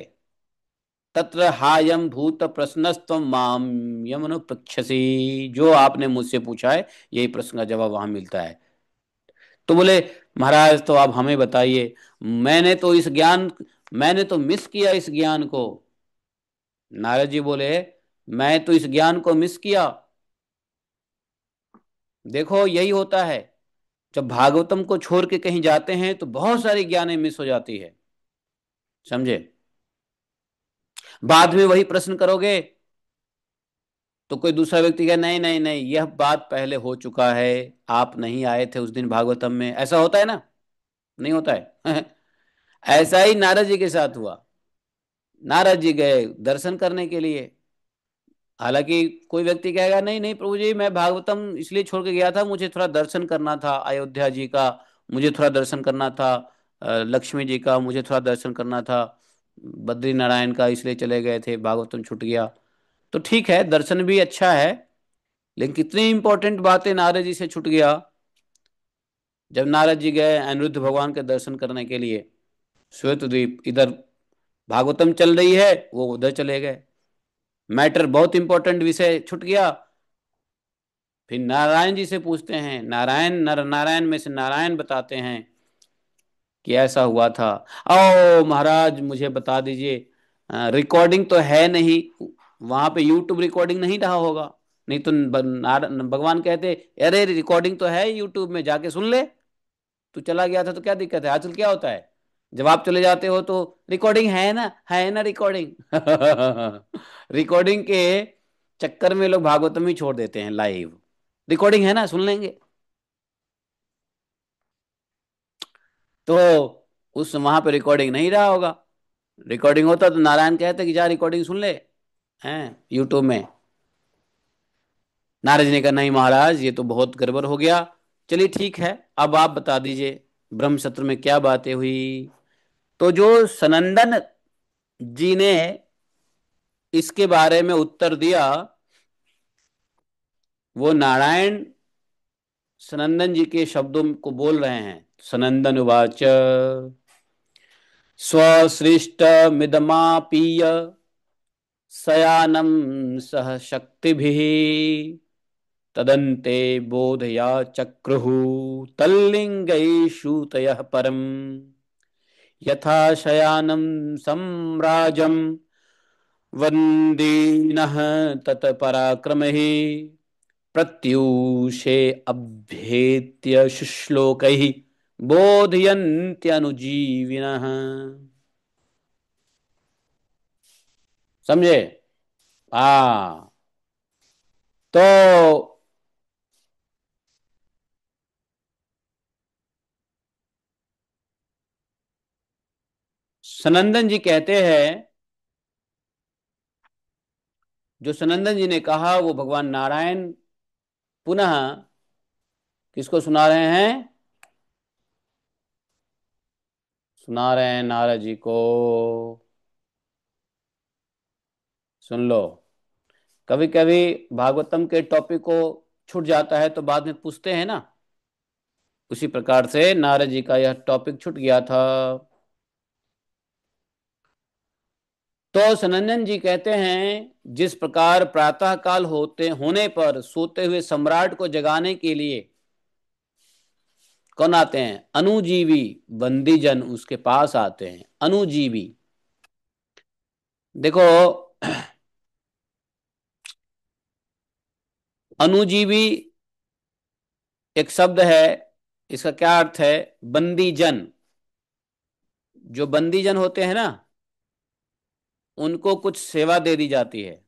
तत्र हायम भूत प्रश्नस्तम माम यमनु पृच्छसि, जो आपने मुझसे पूछा है यही प्रश्न का जवाब वहां मिलता है। तो बोले, महाराज तो आप हमें बताइए, मैंने तो इस ज्ञान मैंने तो मिस किया इस ज्ञान को। नारद जी बोले, मैं तो इस ज्ञान को मिस किया। देखो यही होता है, जब भागवतम को छोड़ के कहीं जाते हैं तो बहुत सारी ज्ञानें मिस हो जाती है, समझे। बाद में वही प्रश्न करोगे तो कोई दूसरा व्यक्ति कहे, नहीं नहीं नहीं, यह बात पहले हो चुका है, आप नहीं आए थे उस दिन भागवतम में, ऐसा होता है ना, नहीं होता है। ऐसा ही नारद जी के साथ हुआ। नारद जी गए दर्शन करने के लिए, हालांकि कोई व्यक्ति कहेगा, नहीं नहीं प्रभु जी, मैं भागवतम इसलिए छोड़ के गया था, मुझे थोड़ा दर्शन करना था अयोध्या जी का, मुझे थोड़ा दर्शन करना था लक्ष्मी जी का, मुझे थोड़ा दर्शन करना था बद्री नारायण का, इसलिए चले गए थे, भागवतम छूट गया। तो ठीक है, दर्शन भी अच्छा है, लेकिन कितनी इंपॉर्टेंट बातें नारद जी से छूट गया। जब नारद जी गए अनिरुद्ध भगवान के दर्शन करने के लिए श्वेत द्वीप, इधर भागवतम चल रही है, वो उधर चले गए, मैटर बहुत इंपॉर्टेंट विषय छूट गया। फिर नारायण जी से पूछते हैं, नारायण नर नारायण में से नारायण बताते हैं कि ऐसा हुआ था। ओ महाराज मुझे बता दीजिए, रिकॉर्डिंग तो है नहीं, वहां पे यूट्यूब रिकॉर्डिंग नहीं रहा होगा, नहीं तो भगवान कहते, अरे रिकॉर्डिंग तो है यूट्यूब में, जाके सुन ले। तू चला गया था तो क्या दिक्कत है, आजकल क्या होता है, जब आप चले जाते हो तो रिकॉर्डिंग है ना रिकॉर्डिंग। रिकॉर्डिंग के चक्कर में लोग भागवतम ही छोड़ देते हैं, लाइव रिकॉर्डिंग है ना, सुन लेंगे। तो उस वहां पे रिकॉर्डिंग नहीं रहा होगा, रिकॉर्डिंग होता तो नारायण कहते कि जा रिकॉर्डिंग सुन ले, हैं यूट्यूब में। नारद जी ने कहा, नहीं महाराज ये तो बहुत गड़बड़ हो गया, चलिए ठीक है, अब आप बता दीजिए ब्रह्म सत्र में क्या बातें हुई। तो जो सनंदन जी ने इसके बारे में उत्तर दिया, वो नारायण सनंदन जी के शब्दों को बोल रहे हैं। सनंदन उवाच, स्वसृष्ट मिदमापीय शयानं सह शक्तिभिः, तदन्ते बोधया चक्रुः तल्लिङ्गैषु तयः परम्, यथा शयानं सम्राजं वन्दीनः तत्पराक्रमैः, प्रत्यूषे अभ्येत्य शुश्लोकैः बोधयन्त्यनुजीविनः। समझे। हाँ, तो सनंदन जी कहते हैं, जो सनंदन जी ने कहा वो भगवान नारायण पुनः किसको सुना रहे हैं, सुना रहे हैं नारद जी को। सुन लो, कभी कभी भागवतम के टॉपिक को छूट जाता है तो बाद में पूछते हैं ना, उसी प्रकार से नारद जी का यह टॉपिक छूट गया था। तो सनंदन जी कहते हैं, जिस प्रकार प्रातः काल होने पर सोते हुए सम्राट को जगाने के लिए कौन आते हैं, अनुजीवी बंदीजन उसके पास आते हैं, अनुजीवी। देखो, अनुजीवी एक शब्द है, इसका क्या अर्थ है? बंदी जन। जो बंदी जन होते हैं ना, उनको कुछ सेवा दे दी जाती है।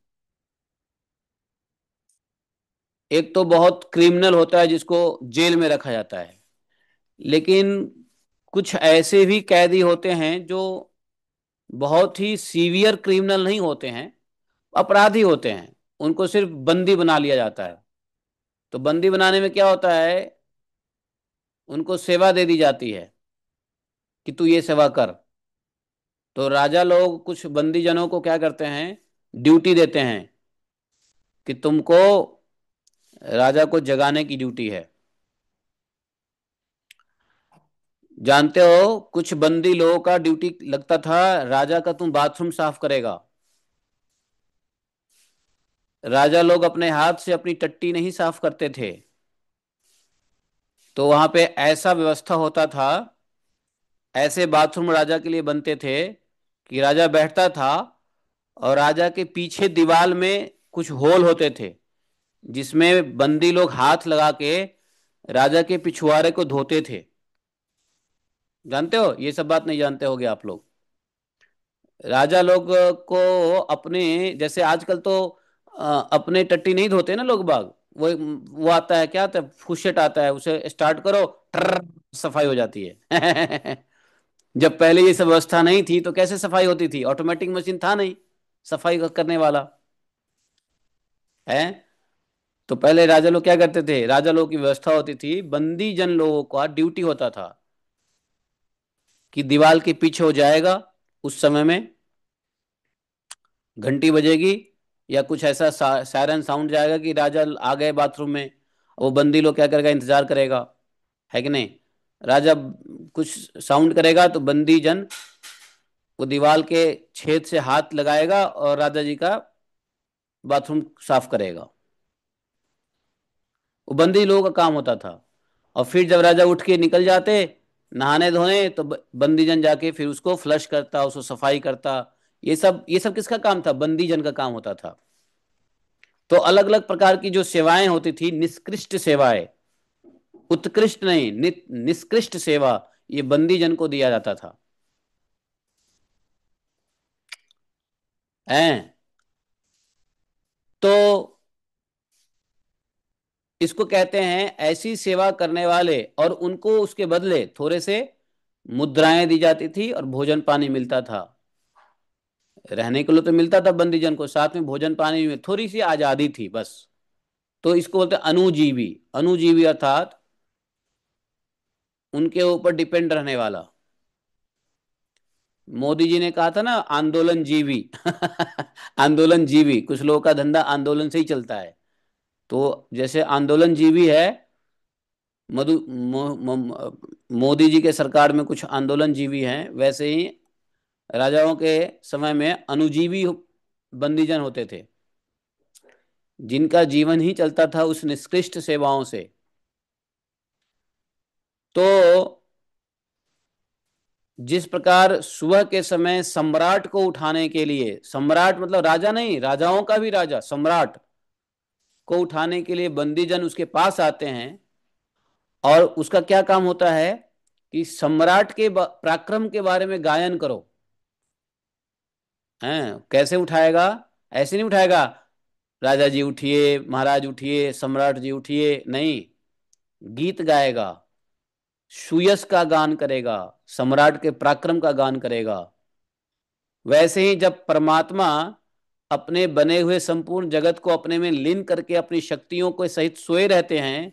एक तो बहुत क्रिमिनल होता है जिसको जेल में रखा जाता है, लेकिन कुछ ऐसे भी कैदी होते हैं जो बहुत ही सीवियर क्रिमिनल नहीं होते हैं, अपराधी होते हैं। उनको सिर्फ बंदी बना लिया जाता है। तो बंदी बनाने में क्या होता है? उनको सेवा दे दी जाती है कि तू ये सेवा कर। तो राजा लोग कुछ बंदी जनों को क्या करते हैं, ड्यूटी देते हैं कि तुमको राजा को जगाने की ड्यूटी है। जानते हो, कुछ बंदी लोगों का ड्यूटी लगता था, राजा का तुम बाथरूम साफ करेगा। राजा लोग अपने हाथ से अपनी टट्टी नहीं साफ करते थे। तो वहां पे ऐसा व्यवस्था होता था, ऐसे बाथरूम राजा के लिए बनते थे कि राजा बैठता था और राजा के पीछे दीवार में कुछ होल होते थे, जिसमें बंदी लोग हाथ लगा के राजा के पिछुआरे को धोते थे। जानते हो? ये सब बात नहीं जानते होगे आप लोग। राजा लोग को अपने, जैसे आजकल तो अपने टट्टी नहीं धोते ना लोग बाग। वो आता है, क्या आता है, फुशेट आता है, उसे स्टार्ट करो, ट्र सफाई हो जाती है। जब पहले ये सब व्यवस्था नहीं थी तो कैसे सफाई होती थी? ऑटोमेटिक मशीन था नहीं सफाई करने वाला है। तो पहले राजा लोग क्या करते थे? राजा लोगों की व्यवस्था होती थी, बंदी जन लोगों का ड्यूटी होता था कि दीवार के पीछे हो जाएगा, उस समय में घंटी बजेगी या कुछ ऐसा सायरन साउंड जाएगा कि राजा आ गए बाथरूम में। वो बंदी लोग क्या करेगा, इंतजार करेगा, है कि नहीं? राजा कुछ साउंड करेगा तो बंदी जन वो दीवार के छेद से हाथ लगाएगा और राजा जी का बाथरूम साफ करेगा। वो बंदी लोगों का काम होता था। और फिर जब राजा उठ के निकल जाते नहाने धोने, तो बंदीजन जाके फिर उसको फ्लश करता, उसको सफाई करता। ये सब किसका काम था? बंदीजन का काम होता था। तो अलग अलग प्रकार की जो सेवाएं होती थी, निष्कृष्ट सेवाएं, उत्कृष्ट नहीं, निष्कृष्ट सेवा, ये बंदीजन को दिया जाता था। हैं? तो इसको कहते हैं ऐसी सेवा करने वाले, और उनको उसके बदले थोड़े से मुद्राएं दी जाती थी और भोजन पानी मिलता था। रहने के लिए तो मिलता था बंदीजन को, साथ में भोजन पानी में थोड़ी सी आजादी थी बस। तो इसको बोलते हैं अनुजीवी। अनुजीवी अर्थात उनके ऊपर डिपेंड रहने वाला। मोदी जी ने कहा था ना, आंदोलन जीवी। आंदोलन जीवी, कुछ लोगों का धंधा आंदोलन से ही चलता है। तो जैसे आंदोलन जीवी है, मधु मोदी जी के सरकार में कुछ आंदोलन जीवी हैं, वैसे ही राजाओं के समय में अनुजीवी बंदीजन होते थे, जिनका जीवन ही चलता था उस निष्कृष्ट सेवाओं से। तो जिस प्रकार सुबह के समय सम्राट को उठाने के लिए, सम्राट मतलब राजा नहीं, राजाओं का भी राजा, सम्राट को उठाने के लिए बंदीजन उसके पास आते हैं, और उसका क्या काम होता है कि सम्राट के पराक्रम के बारे में गायन करो। हैं? कैसे उठाएगा? ऐसे नहीं उठाएगा, राजा जी उठिए, महाराज उठिए, सम्राट जी उठिए, नहीं, गीत गाएगा, सुयस का गान करेगा, सम्राट के पराक्रम का गान करेगा। वैसे ही जब परमात्मा अपने बने हुए संपूर्ण जगत को अपने में लीन करके अपनी शक्तियों को सहित सोए रहते हैं,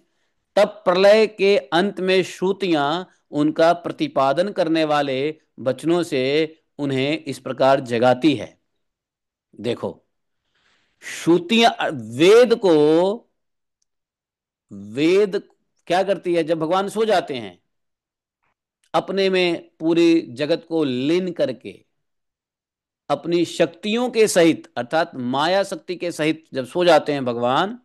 तब प्रलय के अंत में श्रुतियां उनका प्रतिपादन करने वाले वचनों से उन्हें इस प्रकार जगाती है। देखो, श्रुतियां, वेद को, वेद क्या करती है? जब भगवान सो जाते हैं अपने में पूरी जगत को लीन करके, अपनी शक्तियों के सहित अर्थात माया शक्ति के सहित जब सो जाते हैं भगवान,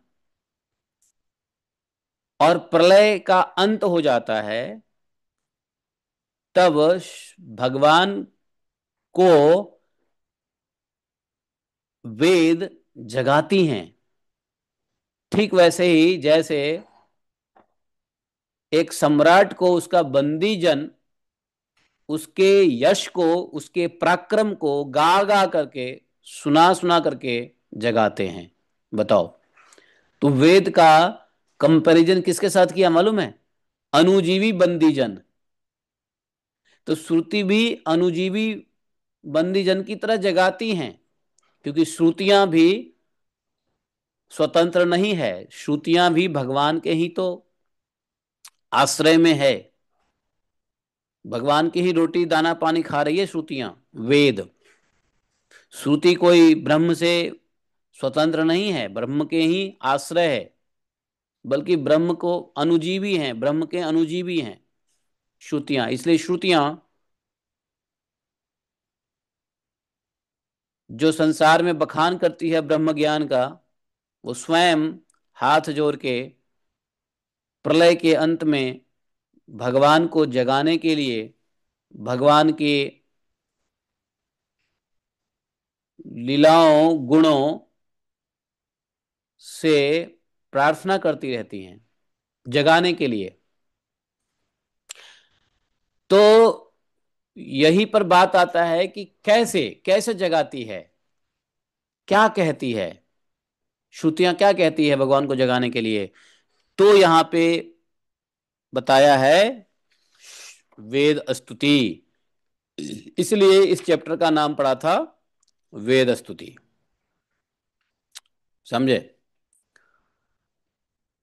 और प्रलय का अंत हो जाता है, तब भगवान को वेद जगाती हैं। ठीक वैसे ही जैसे एक सम्राट को उसका बंदी जन उसके यश को, उसके पराक्रम को गा गा करके, सुना सुना करके जगाते हैं। बताओ। तो वेद का कंपैरिजन किसके साथ किया मालूम है? अनुजीवी बंदी जन। तो श्रुति भी अनुजीवी बंदी जन की तरह जगाती हैं, क्योंकि श्रुतियां भी स्वतंत्र नहीं है। श्रुतियां भी भगवान के ही तो आश्रय में है। भगवान की ही रोटी दाना पानी खा रही है श्रुतियां। वेद, श्रुति कोई ब्रह्म से स्वतंत्र नहीं है, ब्रह्म के ही आश्रय है, बल्कि ब्रह्म को अनुजीवी हैं, ब्रह्म के अनुजीवी हैं श्रुतियां। इसलिए श्रुतियां जो संसार में बखान करती है ब्रह्म ज्ञान का, वो स्वयं हाथ जोड़ के प्रलय के अंत में भगवान को जगाने के लिए, भगवान के लीलाओं गुणों से प्रार्थना करती रहती हैं जगाने के लिए। तो यहीं पर बात आता है कि कैसे कैसे जगाती है, क्या कहती है श्रुतियां, क्या कहती है भगवान को जगाने के लिए। तो यहां पे बताया है वेद स्तुति। इसलिए इस चैप्टर का नाम पड़ा था वेद स्तुति। समझे?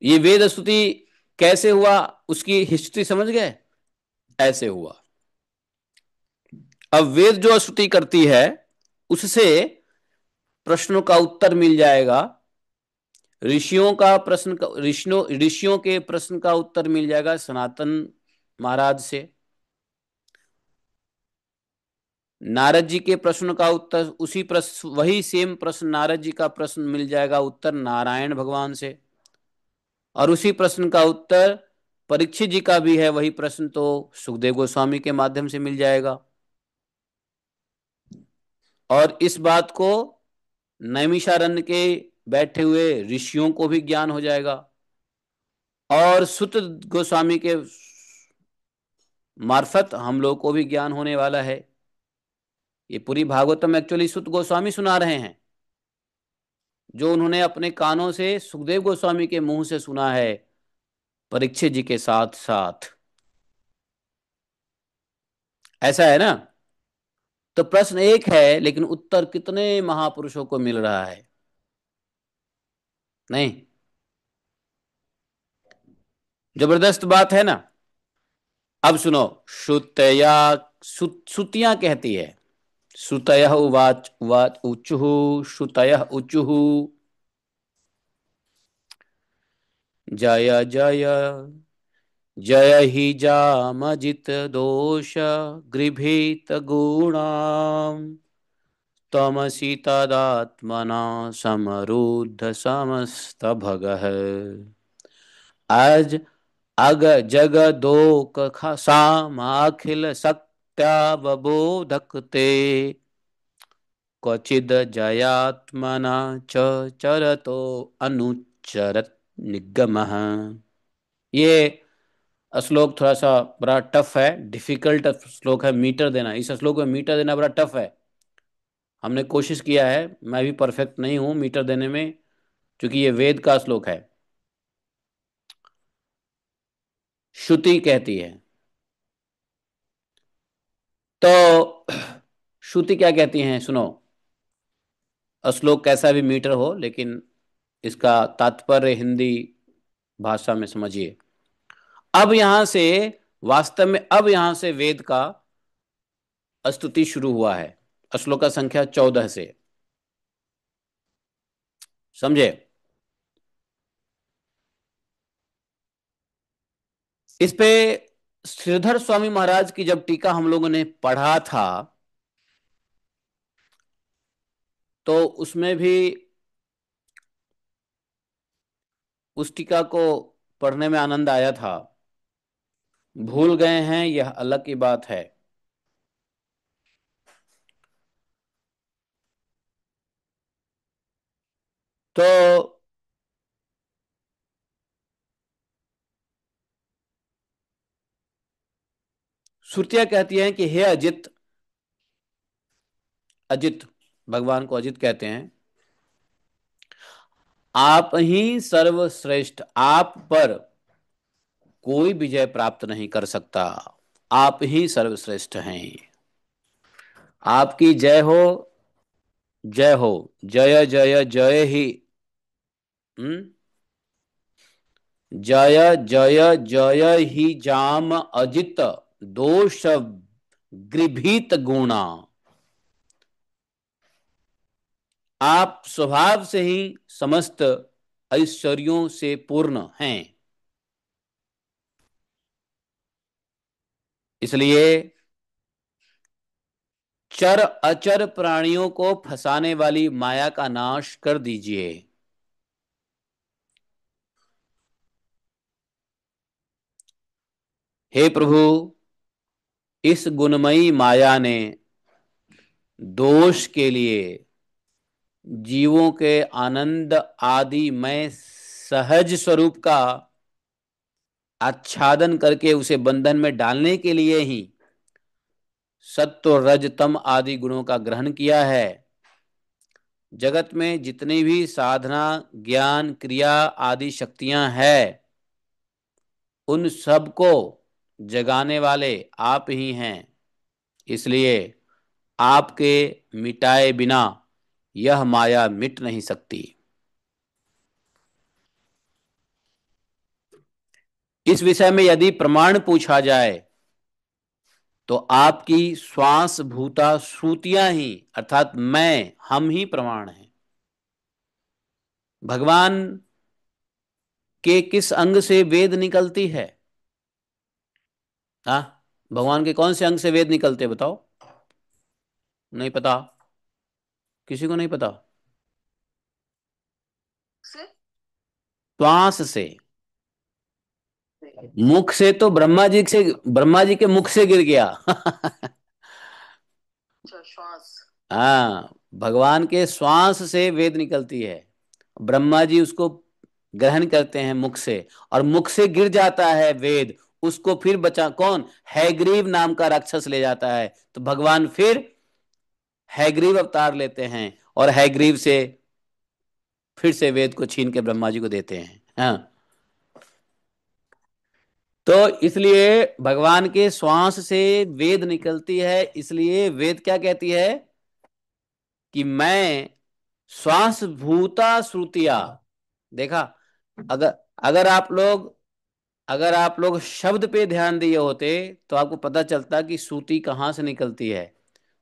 ये वेद स्तुति कैसे हुआ, उसकी हिस्ट्री समझ गए? ऐसे हुआ। अब वेद जो स्तुति करती है उससे प्रश्नों का उत्तर मिल जाएगा। ऋषियों के प्रश्न का उत्तर मिल जाएगा सनातन महाराज से। नारद जी के प्रश्न का उत्तर, उसी प्रश्न, वही सेम प्रश्न, नारद जी का प्रश्न मिल जाएगा उत्तर नारायण भगवान से। और उसी प्रश्न का उत्तर परीक्षित जी का भी है, वही प्रश्न तो सुखदेव गोस्वामी के माध्यम से मिल जाएगा। और इस बात को नैमिषारण्य के बैठे हुए ऋषियों को भी ज्ञान हो जाएगा, और सुत गोस्वामी के मार्फत हम लोग को भी ज्ञान होने वाला है। ये पूरी भागवतम एक्चुअली सुत गोस्वामी सुना रहे हैं, जो उन्होंने अपने कानों से सुखदेव गोस्वामी के मुंह से सुना है परीक्षित जी के साथ साथ। ऐसा है ना? तो प्रश्न एक है, लेकिन उत्तर कितने महापुरुषों को मिल रहा है। नहीं? जबरदस्त बात है ना? अब सुनो। श्रुतया, श्रुतियां कहती है, श्रुतयः उवाच उवाच ऊचुः, श्रुतयः ऊचुः जय जय जय हि जामजित दोष गृभीत गुणाम तमसि तदात्मना समरुद्ध समस्त भगः। आज अग जग दोक साम अखिल सत्यावबोधक ते क्वचिद जयात्मना च चरतो अनुचरत निगमः। ये श्लोक थोड़ा सा बड़ा टफ है, डिफिकल्ट श्लोक है। मीटर देना, इस श्लोक में मीटर देना बड़ा टफ है। हमने कोशिश किया है, मैं भी परफेक्ट नहीं हूं मीटर देने में, क्योंकि ये वेद का श्लोक है। श्रुति कहती है, तो श्रुति क्या कहती हैं सुनो। श्लोक कैसा भी मीटर हो, लेकिन इसका तात्पर्य हिंदी भाषा में समझिए। अब यहां से, वास्तव में अब यहां से वेद का स्तुति शुरू हुआ है, श्लोक का संख्या 14 से। समझे? इस पे श्रीधर स्वामी महाराज की जब टीका हम लोगों ने पढ़ा था, तो उसमें भी उस टीका को पढ़ने में आनंद आया था। भूल गए हैं यह अलग की बात है। तो श्रुतियां कहती हैं कि हे अजित, अजित, भगवान को अजित कहते हैं, आप ही सर्वश्रेष्ठ, आप पर कोई विजय प्राप्त नहीं कर सकता, आप ही सर्वश्रेष्ठ हैं। आपकी जय हो, जय हो, जय जय जय ही। हम्म, जय जय जय ही जाम अजित, दोष गृभीत गुणा। आप स्वभाव से ही समस्त ऐश्वर्यों से पूर्ण हैं, इसलिए चर अचर प्राणियों को फंसाने वाली माया का नाश कर दीजिए। हे प्रभु, इस गुणमयी माया ने दोष के लिए जीवों के आनंद आदि में सहज स्वरूप का आच्छादन करके उसे बंधन में डालने के लिए ही सत्व रज तम आदि गुणों का ग्रहण किया है। जगत में जितनी भी साधना, ज्ञान, क्रिया आदि शक्तियां हैं, उन सब को जगाने वाले आप ही हैं, इसलिए आपके मिटाए बिना यह माया मिट नहीं सकती। इस विषय में यदि प्रमाण पूछा जाए तो आपकी श्वास भूता श्रुतियां ही, अर्थात मैं, हम ही प्रमाण हैं। भगवान के किस अंग से वेद निकलती है? हाँ, भगवान के कौन से अंग से वेद निकलते बताओ? नहीं पता? किसी को नहीं पता? श्वास से। मुख से तो ब्रह्मा जी से, ब्रह्मा जी के मुख से गिर गया। श्वास। हाँ, भगवान के श्वास से वेद निकलती है, ब्रह्मा जी उसको ग्रहण करते हैं मुख से, और मुख से गिर जाता है वेद, उसको फिर बचा कौन? हैग्रीव नाम का राक्षस ले जाता है, तो भगवान हैग्रीव अवतार लेते हैं और हैग्रीव से फिर से वेद को छीन के ब्रह्मा जी को देते हैं। हाँ, तो इसलिए भगवान के श्वास से वेद निकलती है, इसलिए वेद क्या कहती है कि मैं श्वास भूता श्रुतिया। देखा, अगर अगर आप लोग अगर आप लोग शब्द पे ध्यान दिए होते तो आपको पता चलता कि श्रुति कहां से निकलती है।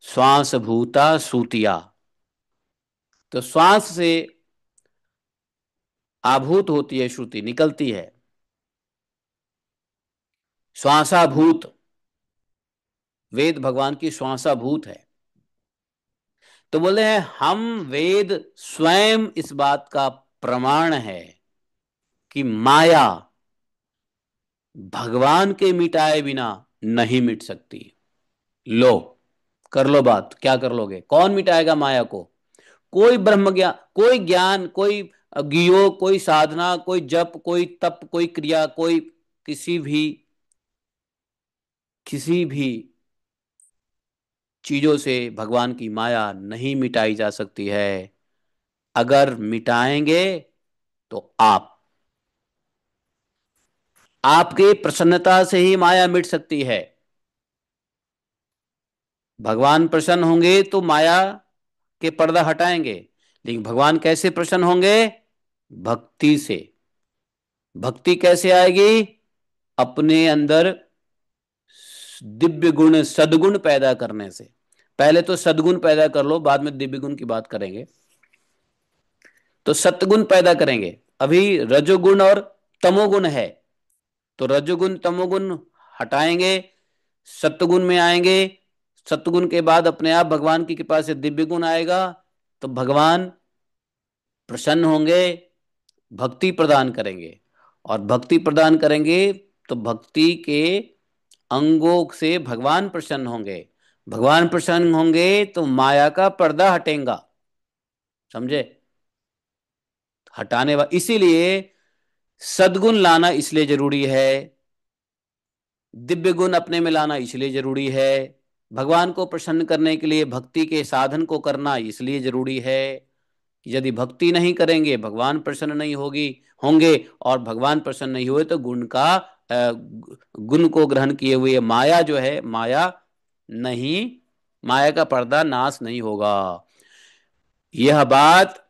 श्वास भूता श्रुतिया, तो श्वास से आभूत होती है, श्रुति निकलती है, श्वासाभूत। वेद भगवान की श्वासाभूत है। तो बोले हैं हम, वेद स्वयं इस बात का प्रमाण है कि माया भगवान के मिटाए बिना नहीं मिट सकती। लो, कर लो बात, क्या कर लोगे? कौन मिटाएगा माया को? कोई ब्रह्म ज्ञान, कोई ज्ञान, कोई योग, कोई साधना, कोई जप, कोई तप, कोई क्रिया, कोई किसी भी चीजों से भगवान की माया नहीं मिटाई जा सकती है। अगर मिटाएंगे तो आपके प्रसन्नता से ही माया मिट सकती है। भगवान प्रसन्न होंगे तो माया के पर्दा हटाएंगे, लेकिन भगवान कैसे प्रसन्न होंगे? भक्ति से। भक्ति कैसे आएगी? अपने अंदर दिव्य गुण, सद्गुण पैदा करने से। पहले तो सद्गुण पैदा कर लो, बाद में दिव्य गुण की बात करेंगे। तो सत्गुण पैदा करेंगे। अभी रजोगुण और तमोगुण है, तो रजोगुण तमोगुण हटाएंगे, सत्वगुण में आएंगे। सत्वगुण के बाद अपने आप भगवान की कृपा से दिव्य गुण आएगा, तो भगवान प्रसन्न होंगे, भक्ति प्रदान करेंगे। और भक्ति प्रदान करेंगे तो भक्ति के अंगों से भगवान प्रसन्न होंगे। भगवान प्रसन्न होंगे तो माया का पर्दा हटेगा। समझे? हटाने वाला, इसीलिए सद्गुण लाना इसलिए जरूरी है दिव्य गुण अपने में लाना इसलिए जरूरी है। भगवान को प्रसन्न करने के लिए भक्ति के साधन को करना इसलिए जरूरी है कि यदि भक्ति नहीं करेंगे भगवान प्रसन्न नहीं होगी होंगे, और भगवान प्रसन्न नहीं हुए तो गुण को ग्रहण किए हुए माया जो है, माया नहीं, माया का पर्दा नाश नहीं होगा। यह बात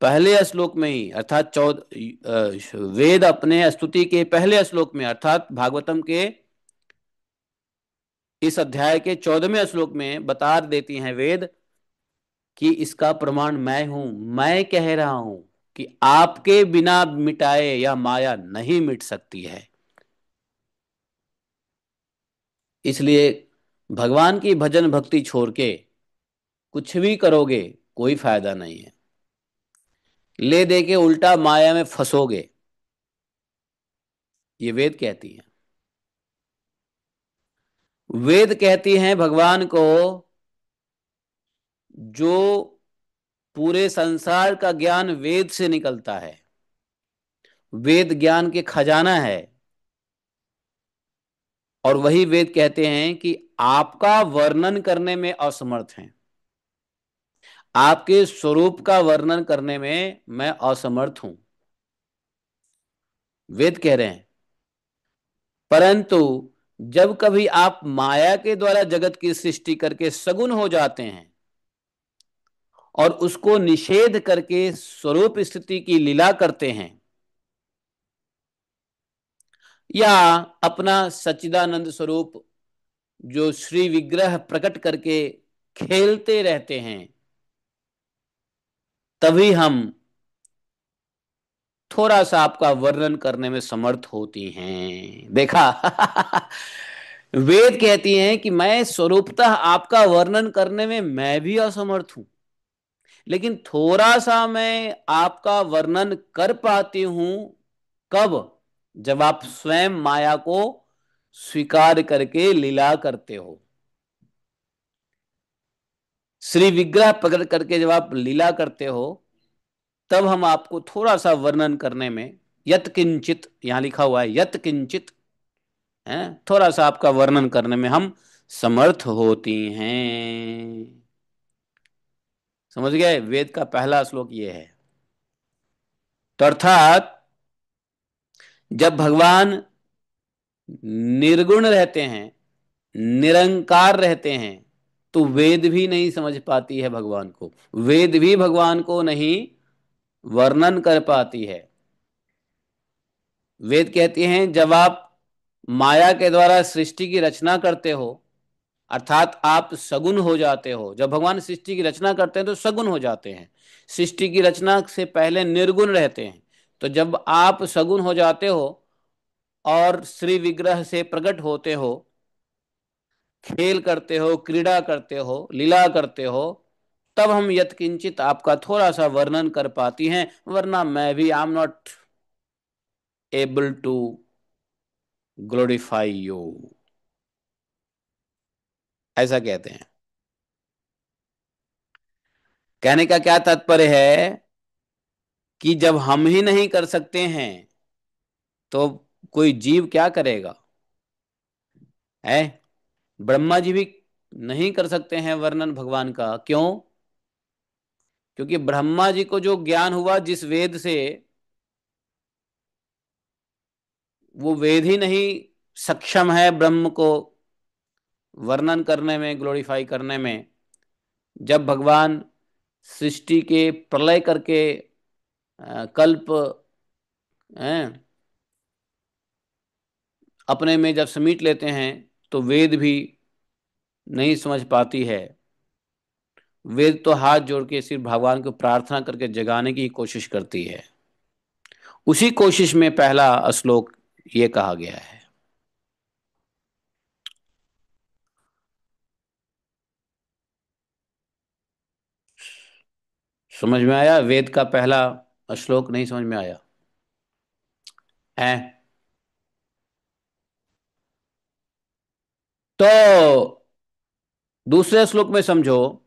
पहले श्लोक में ही अर्थात वेद अपने स्तुति के पहले श्लोक में अर्थात भागवतम के इस अध्याय के 14वें श्लोक में बता देती हैं वेद कि इसका प्रमाण मैं हूं। मैं कह रहा हूं कि आपके बिना मिटाए यह माया नहीं मिट सकती है। इसलिए भगवान की भजन भक्ति छोड़ के कुछ भी करोगे कोई फायदा नहीं है, ले दे के उल्टा माया में फंसोगे। ये वेद कहती हैं। वेद कहती हैं भगवान को, जो पूरे संसार का ज्ञान वेद से निकलता है, वेद ज्ञान के खजाना है, और वही वेद कहते हैं कि आपका वर्णन करने में असमर्थ हैं, आपके स्वरूप का वर्णन करने में मैं असमर्थ हूं। वेद कह रहे हैं। परंतु जब कभी आप माया के द्वारा जगत की सृष्टि करके सगुण हो जाते हैं और उसको निषेध करके स्वरूप स्थिति की लीला करते हैं, या अपना सच्चिदानंद स्वरूप जो श्री विग्रह प्रकट करके खेलते रहते हैं, तभी हम थोड़ा सा आपका वर्णन करने में समर्थ होती हैं। देखा। वेद कहती हैं कि मैं स्वरूपतः आपका वर्णन करने में मैं भी असमर्थ हूं, लेकिन थोड़ा सा मैं आपका वर्णन कर पाती हूं। कब? जब आप स्वयं माया को स्वीकार करके लीला करते हो, श्री विग्रह प्रकट करके जब आप लीला करते हो, तब हम आपको थोड़ा सा वर्णन करने में, यत किंचित यहां लिखा हुआ है, यत किंचित है, थोड़ा सा आपका वर्णन करने में हम समर्थ होती हैं। समझ गए? वेद का पहला श्लोक ये है। तो अर्थात जब भगवान निर्गुण रहते हैं, निरंकार रहते हैं, तो वेद भी नहीं समझ पाती है भगवान को, वेद भी भगवान को नहीं वर्णन कर पाती है। वेद कहती हैं जब आप माया के द्वारा सृष्टि की रचना करते हो, अर्थात आप सगुण हो जाते हो। जब भगवान सृष्टि की रचना करते हैं तो सगुण हो जाते हैं, सृष्टि की रचना से पहले निर्गुण रहते हैं। तो जब आप सगुण हो जाते हो और श्री विग्रह से प्रकट होते हो, खेल करते हो, क्रीड़ा करते हो, लीला करते हो, तब हम यत्किंचित आपका थोड़ा सा वर्णन कर पाती हैं, वरना मैं भी I am not able to glorify you. ऐसा कहते हैं। कहने का क्या तात्पर्य है कि जब हम ही नहीं कर सकते हैं तो कोई जीव क्या करेगा? है, ब्रह्मा जी भी नहीं कर सकते हैं वर्णन भगवान का। क्यों? क्योंकि ब्रह्मा जी को जो ज्ञान हुआ जिस वेद से, वो वेद ही नहीं सक्षम है ब्रह्म को वर्णन करने में, ग्लोरीफाई करने में। जब भगवान सृष्टि के प्रलय करके कल्प हैं, अपने में जब समीट लेते हैं, तो वेद भी नहीं समझ पाती है। वेद तो हाथ जोड़ के सिर्फ भगवान को प्रार्थना करके जगाने की कोशिश करती है। उसी कोशिश में पहला श्लोक ये कहा गया है। समझ में आया? वेद का पहला श्लोक नहीं समझ में आया है? तो दूसरे श्लोक में समझो।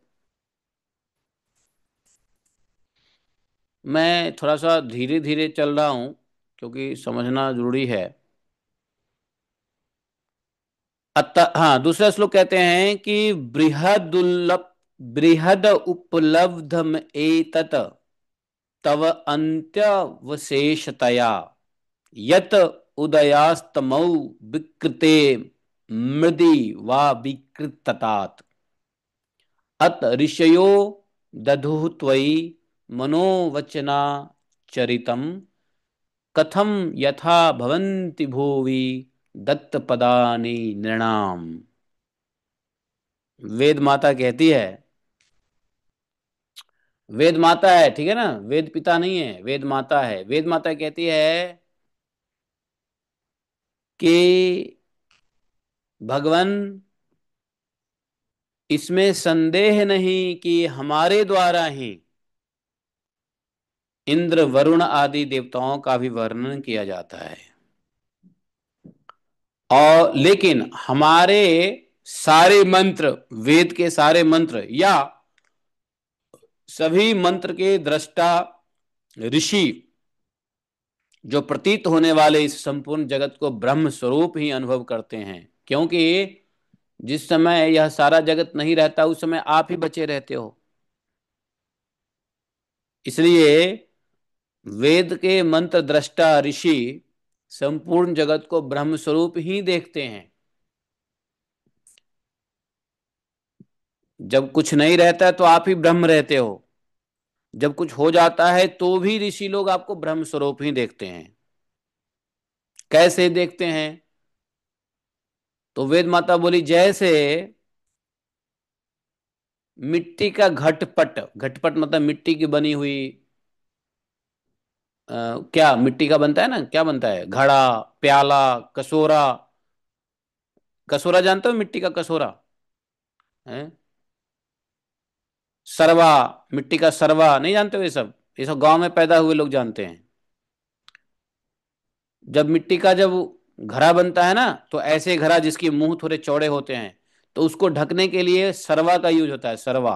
मैं थोड़ा सा धीरे धीरे चल रहा हूं क्योंकि समझना जरूरी है। हाँ, दूसरा श्लोक कहते हैं कि बृहद उपलब्धम एतत तव अंत्यवशेषतया यत उदयास्तमौ विकृते मृदि वा विकृततात अत ऋषयो दधुः त्वयि मनोवचना चरितम कथम यथा भवन्ति भुवि दत्तपदानि नृणाम। वेद माता कहती है, वेद माता है, ठीक है ना, वेद पिता नहीं है, वेद माता है। वेद माता कहती है कि भगवान, इसमें संदेह नहीं कि हमारे द्वारा ही इंद्र वरुण आदि देवताओं का भी वर्णन किया जाता है, और लेकिन हमारे सारे मंत्र, वेद के सारे मंत्र या सभी मंत्र के दृष्टा ऋषि जो प्रतीत होने वाले इस संपूर्ण जगत को ब्रह्म स्वरूप ही अनुभव करते हैं, क्योंकि जिस समय यह सारा जगत नहीं रहता उस समय आप ही बचे रहते हो। इसलिए वेद के मंत्र दृष्टा ऋषि संपूर्ण जगत को ब्रह्म स्वरूप ही देखते हैं। जब कुछ नहीं रहता है तो आप ही ब्रह्म रहते हो, जब कुछ हो जाता है तो भी ऋषि लोग आपको ब्रह्म स्वरूप ही देखते हैं। कैसे देखते हैं? तो वेद माता बोली, जैसे मिट्टी का घटपट, घटपट मतलब मिट्टी की बनी हुई, क्या मिट्टी का बनता है ना, क्या बनता है, घड़ा, प्याला, कसोरा। कसोरा जानते हो, मिट्टी का कसोरा है। सरवा, मिट्टी का सरवा नहीं जानते हो? ये सब गांव में पैदा हुए लोग जानते हैं। जब मिट्टी का जब घड़ा बनता है ना, तो ऐसे घड़ा जिसके मुंह थोड़े चौड़े होते हैं, तो उसको ढकने के लिए सरवा का यूज होता है, सरवा।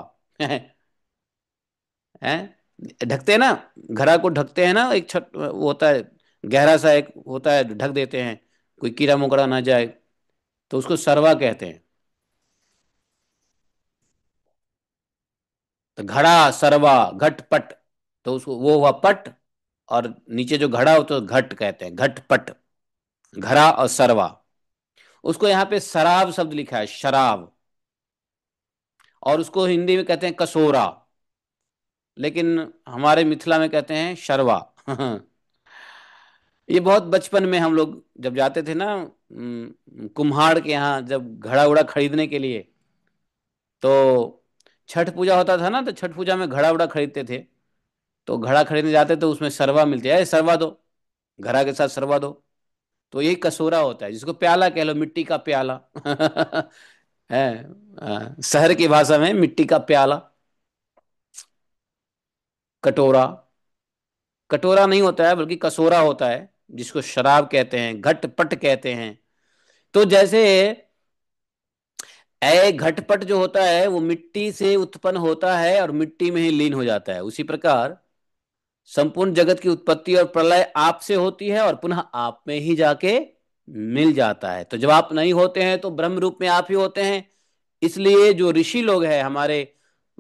हैं, ढकते हैं ना, घड़ा को ढकते हैं ना, एक छत वो होता है, गहरा सा एक होता है, ढक देते हैं, कोई कीड़ा मकोड़ा ना जाए, तो उसको सरवा कहते हैं। तो घड़ा, सरवा, घटपट, तो उसको वो हुआ पट, और नीचे जो घड़ा होता है तो घट कहते हैं, घटपट, घड़ा और सरवा। उसको यहाँ पे शराब शब्द लिखा है, शराब, और उसको हिंदी में कहते हैं कसोरा, लेकिन हमारे मिथिला में कहते हैं शरवा। ये बहुत बचपन में हम लोग जब जाते थे ना, कुम्हार के यहाँ जब घड़ा उड़ा खरीदने के लिए, तो छठ पूजा होता था ना, तो छठ पूजा में घड़ा उड़ा खरीदते थे, तो घड़ा खरीदने जाते तो उसमें सरवा मिलती है, सरवा दो, घड़ा के साथ सरवा दो। तो यही कसोरा होता है, जिसको प्याला कह लो, मिट्टी का प्याला। है, शहर की भाषा में मिट्टी का प्याला, कटोरा। कटोरा नहीं होता है बल्कि कसोरा होता है, जिसको शराब कहते हैं, घटपट कहते हैं। तो जैसे घटपट जो होता है वो मिट्टी से उत्पन्न होता है और मिट्टी में ही लीन हो जाता है, उसी प्रकार संपूर्ण जगत की उत्पत्ति और प्रलय आप से होती है और पुनः आप में ही जाके मिल जाता है। तो जब आप नहीं होते हैं तो ब्रह्म रूप में आप ही होते हैं। इसलिए जो ऋषि लोग हैं हमारे,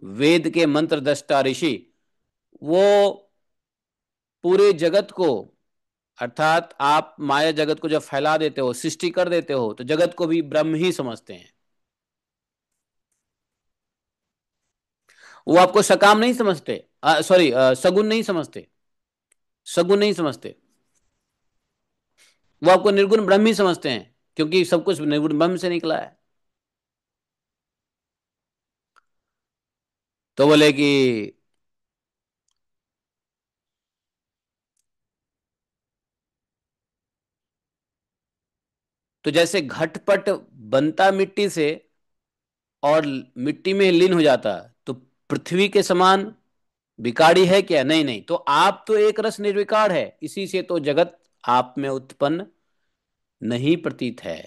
वेद के मंत्र दृष्टा ऋषि, वो पूरे जगत को, अर्थात आप माया जगत को जब फैला देते हो, सृष्टि कर देते हो, तो जगत को भी ब्रह्म ही समझते हैं। वो आपको सकाम नहीं समझते, सॉरी, सगुन नहीं समझते, सगुन नहीं समझते, वो आपको निर्गुण ब्रह्म ही समझते हैं, क्योंकि सब कुछ निर्गुण ब्रह्म से निकला है। तो बोले कि, तो जैसे घटपट बनता मिट्टी से और मिट्टी में लीन हो जाता, तो पृथ्वी के समान विकारी है क्या? नहीं नहीं, तो आप तो एक रस निर्विकार है, इसी से तो जगत आप में उत्पन्न नहीं प्रतीत है।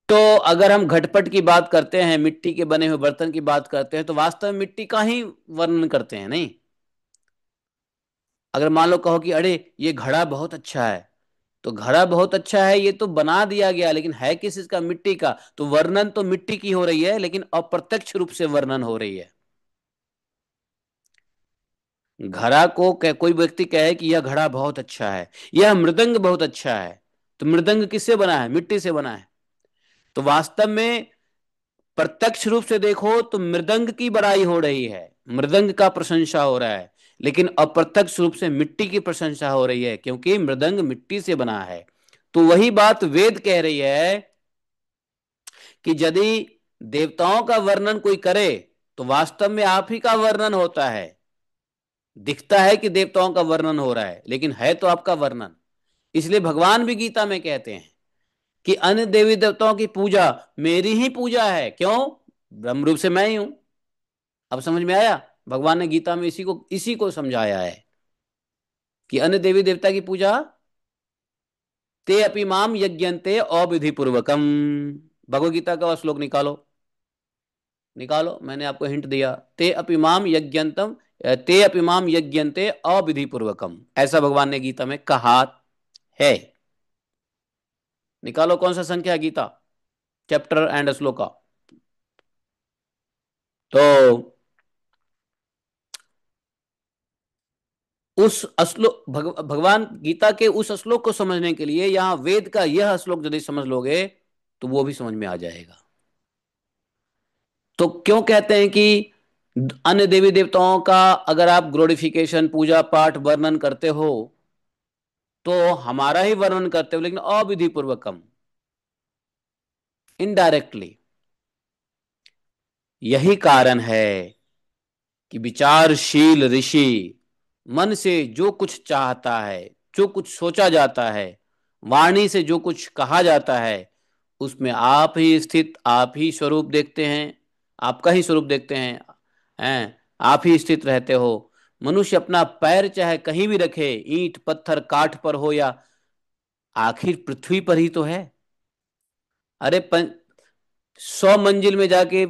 तो अगर हम घटपट की बात करते हैं, मिट्टी के बने हुए बर्तन की बात करते हैं, तो वास्तव में मिट्टी का ही वर्णन करते हैं, नहीं? अगर मान लो कहो कि अरे ये घड़ा बहुत अच्छा है, तो घड़ा बहुत अच्छा है, ये तो बना दिया गया, लेकिन है किस चीज का? मिट्टी का। तो वर्णन तो मिट्टी की हो रही है, लेकिन अप्रत्यक्ष रूप से वर्णन हो रही है। घड़ा को कोई व्यक्ति कहे कि यह घड़ा बहुत अच्छा है, यह मृदंग बहुत अच्छा है, तो मृदंग किससे बना है? मिट्टी से बना है। तो वास्तव में प्रत्यक्ष रूप से देखो तो मृदंग की बड़ाई हो रही है, मृदंग का प्रशंसा हो रहा है, लेकिन अप्रत्यक्ष रूप से मिट्टी की प्रशंसा हो रही है, क्योंकि मृदंग मिट्टी से बना है। तो वही बात वेद कह रही है कि यदि देवताओं का वर्णन कोई करे तो वास्तव में आप ही का वर्णन होता है। दिखता है कि देवताओं का वर्णन हो रहा है, लेकिन है तो आपका वर्णन। इसलिए भगवान भी गीता में कहते हैं कि अन्य देवी देवताओं की पूजा मेरी ही पूजा है। क्यों? ब्रह्म रूप से मैं ही हूं। अब समझ में आया? भगवान ने गीता में इसी को समझाया है कि अन्य देवी देवता की पूजा ते अपि माम यज्ञन्ते अविधि पूर्वकम। भगवत गीता का श्लोक निकालो, निकालो, मैंने आपको हिंट दिया। ते अपि माम यज्ञन्तम, ते अपि माम यज्ञन्ते अविधि पूर्वकम, ऐसा भगवान ने गीता में कहा है। निकालो कौन सा संख्या है गीता, चैप्टर एंड श्लोका। तो उस श्लोक भगवान गीता के उस श्लोक को समझने के लिए यहां वेद का यह श्लोक यदि समझ लोगे तो वो भी समझ में आ जाएगा। तो क्यों कहते हैं कि अन्य देवी देवताओं का अगर आप ग्लोरिफिकेशन, पूजा पाठ, वर्णन करते हो तो हमारा ही वर्णन करते हो, लेकिन अविधि पूर्वकम, इनडायरेक्टली। यही कारण है कि विचारशील ऋषि मन से जो कुछ चाहता है, जो कुछ सोचा जाता है, वाणी से जो कुछ कहा जाता है, उसमें आप ही स्थित, आप ही स्वरूप देखते हैं, आपका ही स्वरूप देखते हैं, आप ही स्थित रहते हो। मनुष्य अपना पैर चाहे कहीं भी रखे, ईंट पत्थर काठ पर हो या आखिर पृथ्वी पर ही तो है। अरे 100 मंजिल में जाके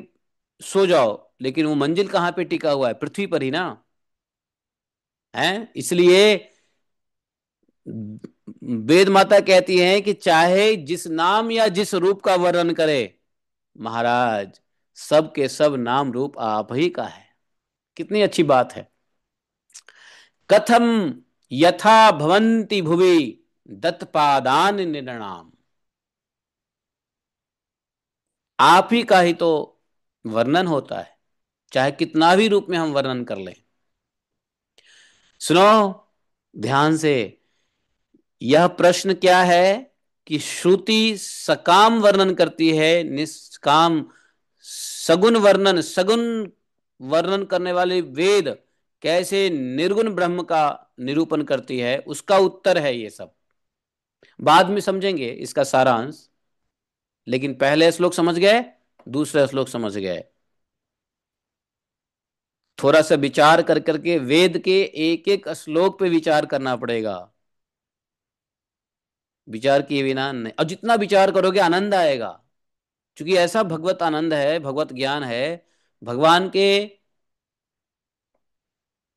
सो जाओ, लेकिन वो मंजिल कहाँ पे टिका हुआ है? पृथ्वी पर ही ना है। इसलिए वेद माता कहती हैं कि चाहे जिस नाम या जिस रूप का वर्णन करे, महाराज सब के सब नाम रूप आप ही का है। कितनी अच्छी बात है। कथम यथा भवन्ति भुवि दत्तपादान निर्णाम, आप ही का ही तो वर्णन होता है, चाहे कितना भी रूप में हम वर्णन कर लें। सुनो ध्यान से, यह प्रश्न क्या है कि श्रुति सकाम वर्णन करती है, निष्काम सगुण वर्णन, सगुण वर्णन करने वाले वेद कैसे निर्गुण ब्रह्म का निरूपण करती है, उसका उत्तर है ये सब। बाद में समझेंगे इसका सारांश, लेकिन पहले श्लोक समझ गए, दूसरा श्लोक समझ गए। थोड़ा सा विचार कर करके वेद के एक एक श्लोक पे विचार करना पड़ेगा। विचार किए बिना नहीं, और जितना विचार करोगे आनंद आएगा, क्योंकि ऐसा भगवत आनंद है, भगवत ज्ञान है। भगवान के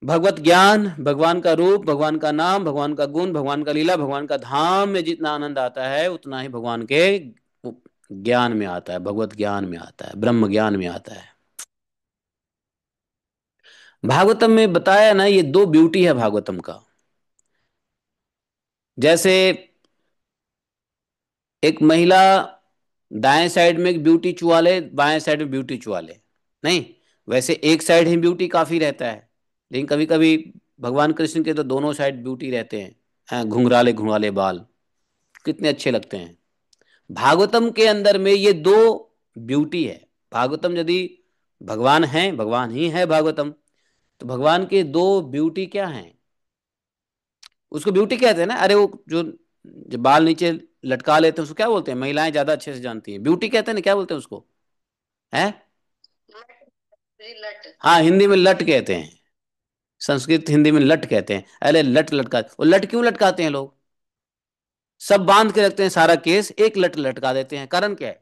भगवत ज्ञान, भगवान का रूप, भगवान का नाम, भगवान का गुण, भगवान का लीला, भगवान का धाम में जितना आनंद आता है, उतना ही भगवान के ज्ञान में आता है, भगवत ज्ञान में आता है, ब्रह्म ज्ञान में आता है। भागवतम में बताया ना, ये दो ब्यूटी है भागवतम का। जैसे एक महिला दाएं साइड में एक ब्यूटी चुआ ले, बाएं साइड में ब्यूटी चुआ ले, नहीं, वैसे एक साइड ही ब्यूटी काफी रहता है, लेकिन कभी कभी भगवान कृष्ण के तो दोनों साइड ब्यूटी रहते हैं। घुंघराले घुंघराले बाल कितने अच्छे लगते हैं। भागवतम के अंदर में ये दो ब्यूटी है। भागवतम यदि भगवान है, भगवान ही है भागवतम, तो भगवान के दो ब्यूटी क्या हैं? उसको ब्यूटी कहते हैं ना। अरे वो जो बाल नीचे लटका लेते हैं उसको क्या बोलते हैं? महिलाएं ज्यादा अच्छे से जानती हैं, ब्यूटी कहते हैं ना, क्या बोलते हैं उसको? है, हाँ हिंदी में लट कहते हैं, संस्कृत हिंदी में लट कहते हैं। अरे लट लटका, वो लट क्यों लटकाते हैं लोग? सब बांध के रखते हैं सारा केस, एक लट लटका देते हैं, कारण क्या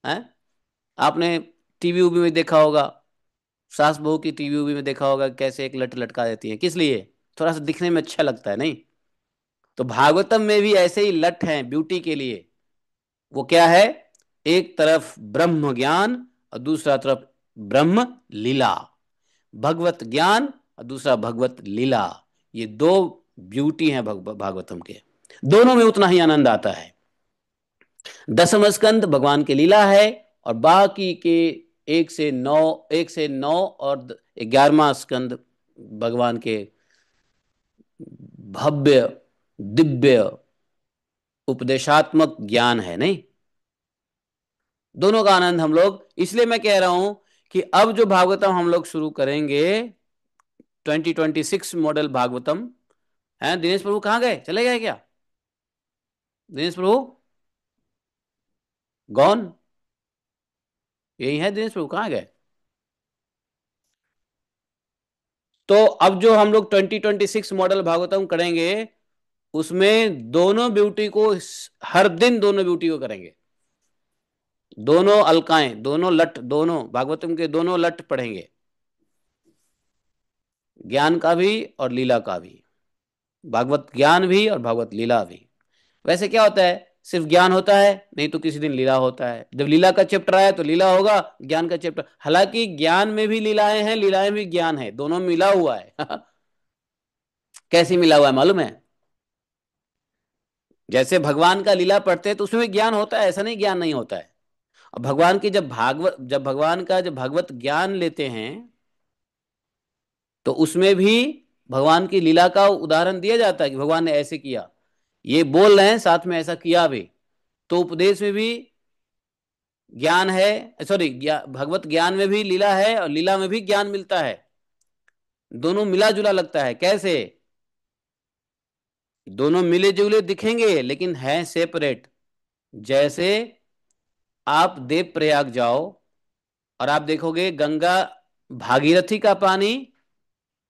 है? आपने टीवी उवी में देखा होगा, सास बहू की टीवी उवी में देखा होगा कैसे एक लट लटका देती है, किस लिए? थोड़ा सा दिखने में अच्छा लगता है, नहीं? तो भागवतम में भी ऐसे ही लठ हैं ब्यूटी के लिए। वो क्या है? एक तरफ ब्रह्म ज्ञान और दूसरा तरफ ब्रह्म लीला। भगवत ज्ञान और दूसरा भगवत लीला। ये दो ब्यूटी हैं भागवतम के। दोनों में उतना ही आनंद आता है। दसम स्कंद भगवान की लीला है, और बाकी के 1 से 9, 1 से 9 और 11वां स्कंद भगवान के भव्य दिव्य उपदेशात्मक ज्ञान है। नहीं, दोनों का आनंद हम लोग, इसलिए मैं कह रहा हूं कि अब जो भागवतम हम लोग शुरू करेंगे, 2026 मॉडल भागवतम है। दिनेश प्रभु कहाँ गए? चले गए क्या दिनेश प्रभु? गौन? यही है दिनेश प्रभु, कहाँ गए? तो अब जो हम लोग 2026 मॉडल भागवतम करेंगे, उसमें दोनों ब्यूटी को, हर दिन दोनों ब्यूटी को करेंगे। दोनों अलकाएं, दोनों लट, दोनों भागवतम के दोनों लट पढ़ेंगे, ज्ञान का भी और लीला का भी। भागवत ज्ञान भी और भागवत लीला भी। वैसे क्या होता है, सिर्फ ज्ञान होता है नहीं तो किसी दिन लीला होता है। जब लीला का चैप्टर आया तो लीला होगा, ज्ञान का चैप्टर, हालांकि ज्ञान में भी लीलाएं हैं, लीलाएं भी ज्ञान है, दोनों मिला हुआ है। कैसे मिला हुआ है मालूम है? जैसे भगवान का लीला पढ़ते हैं तो उसमें भी ज्ञान होता है, ऐसा नहीं ज्ञान नहीं होता है। अब भगवान की जब भगवान का जब भागवत ज्ञान लेते हैं, तो उसमें भी भगवान की लीला का उदाहरण दिया जाता है कि भगवान ने ऐसे किया। ये बोल रहे हैं साथ में ऐसा किया भी, तो उपदेश में भी ज्ञान है, सॉरी, भगवत ज्ञान में भी लीला है और लीला में भी ज्ञान मिलता है। दोनों मिला जुला लगता है। कैसे? दोनों मिले जुले दिखेंगे लेकिन हैं सेपरेट। जैसे आप देव प्रयाग जाओ और आप देखोगे गंगा भागीरथी का पानी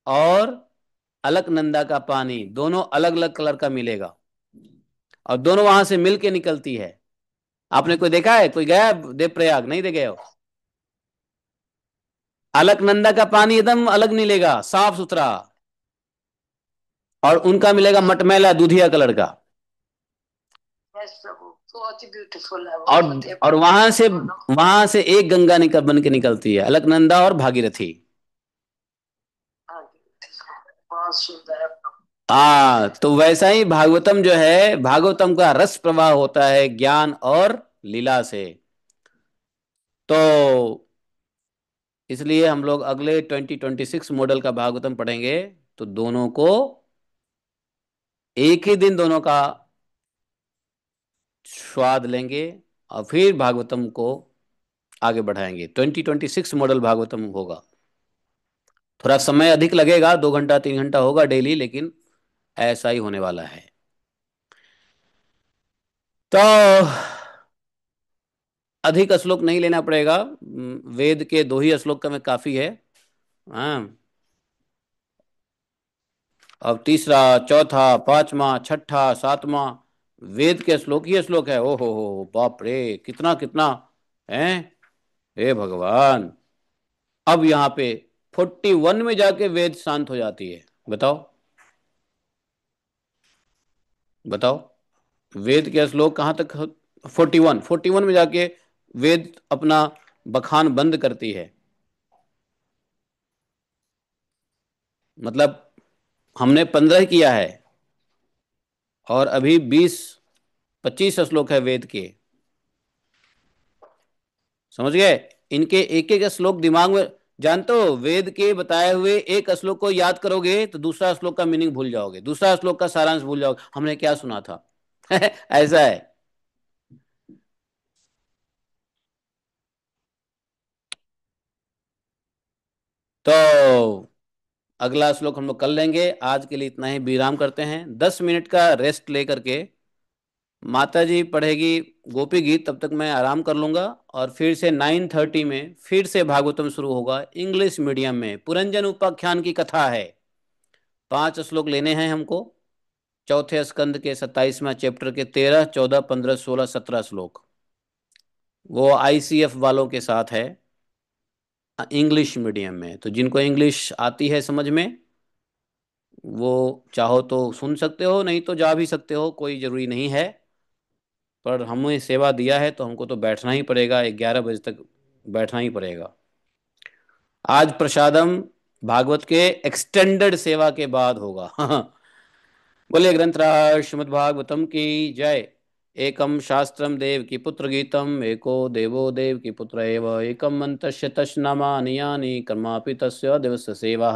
और अलकनंदा का पानी दोनों अलग अलग कलर का मिलेगा, और दोनों वहां से मिल के निकलती है। आपने कोई देखा है? कोई गया देव प्रयाग? नहीं दे गए हो? अलकनंदा का पानी एकदम अलग मिलेगा, साफ सुथरा, और उनका मिलेगा मटमैला दूधिया कलर का। यस प्रभु, बहुत ही ब्यूटीफुल है वो, और बहुत और ही वहां से एक गंगा बन के निकलती है, अलकनंदा और भागीरथी। बहुत सुंदर है प्रभु। हाँ, तो वैसा ही भागवतम जो है, भागवतम का रस प्रवाह होता है ज्ञान और लीला से। तो इसलिए हम लोग अगले 2026 मॉडल का भागवतम पढ़ेंगे, तो दोनों को एक ही दिन दोनों का स्वाद लेंगे, और फिर भागवतम को आगे बढ़ाएंगे। 2026 मॉडल भागवतम होगा। थोड़ा समय अधिक लगेगा, 2 घंटा 3 घंटा होगा डेली, लेकिन ऐसा ही होने वाला है। तो अधिक श्लोक नहीं लेना पड़ेगा, वेद के 2 ही श्लोक का में काफी है। हाँ, अब तीसरा, चौथा, पांचवा, छठा, सातवां वेद के श्लोक ही श्लोक है। ओ हो, बाप रे, कितना कितना है, हे भगवान। अब यहाँ पे 41 में जाके वेद शांत हो जाती है। बताओ, बताओ, वेद के श्लोक कहाँ तक? 41 में जाके वेद अपना बखान बंद करती है। मतलब हमने 15 किया है, और अभी 20-25 श्लोक है वेद के। समझ गए? इनके एक एक श्लोक दिमाग में, जानते हो, वेद के बताए हुए एक श्लोक को याद करोगे तो दूसरा श्लोक का मीनिंग भूल जाओगे, दूसरा श्लोक का सारांश भूल जाओगे, हमने क्या सुना था। ऐसा है। तो अगला श्लोक हम लोग कर लेंगे। आज के लिए इतना ही, विराम करते हैं, 10 मिनट का रेस्ट लेकर के। माता जी पढ़ेगी गोपी गीत, तब तक मैं आराम कर लूंगा, और फिर से 9:30 में फिर से भागवतम शुरू होगा इंग्लिश मीडियम में। पुरंजन उपाख्यान की कथा है। 5 श्लोक लेने हैं हमको, चौथे स्कंद के 27वां चैप्टर के 13, 14, 15, 16, 17 श्लोक। वो आईसीएफ वालों के साथ है, इंग्लिश मीडियम में। तो जिनको इंग्लिश आती है समझ में, वो चाहो तो सुन सकते हो, नहीं तो जा भी सकते हो, कोई जरूरी नहीं है। पर हमें सेवा दिया है तो हमको तो बैठना ही पड़ेगा, 11 बजे तक बैठना ही पड़ेगा। आज प्रसादम भागवत के एक्सटेंडेड सेवा के बाद होगा। बोले ग्रंथराज श्रीमद् भागवतम की जय। एकम शास्त्रम देव की पुत्र गीतम, एको देवो देव की पुत्र एव, एकम मंतस्य तस्नामानि यानि कर्मापि तस्य दिवस सेवा।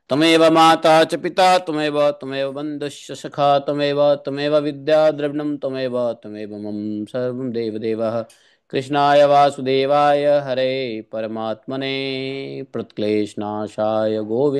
तमेव माता च पिता तमेव, तमेव बन्धुश्च सखा तमेव, तमेव विद्या द्रविणं तमेव, तमेव मम सर्वं देवदेवः। कृष्णाय वासुदेवाय हरे परमात्मने प्रणतक्लेशनाशाय गोविन्द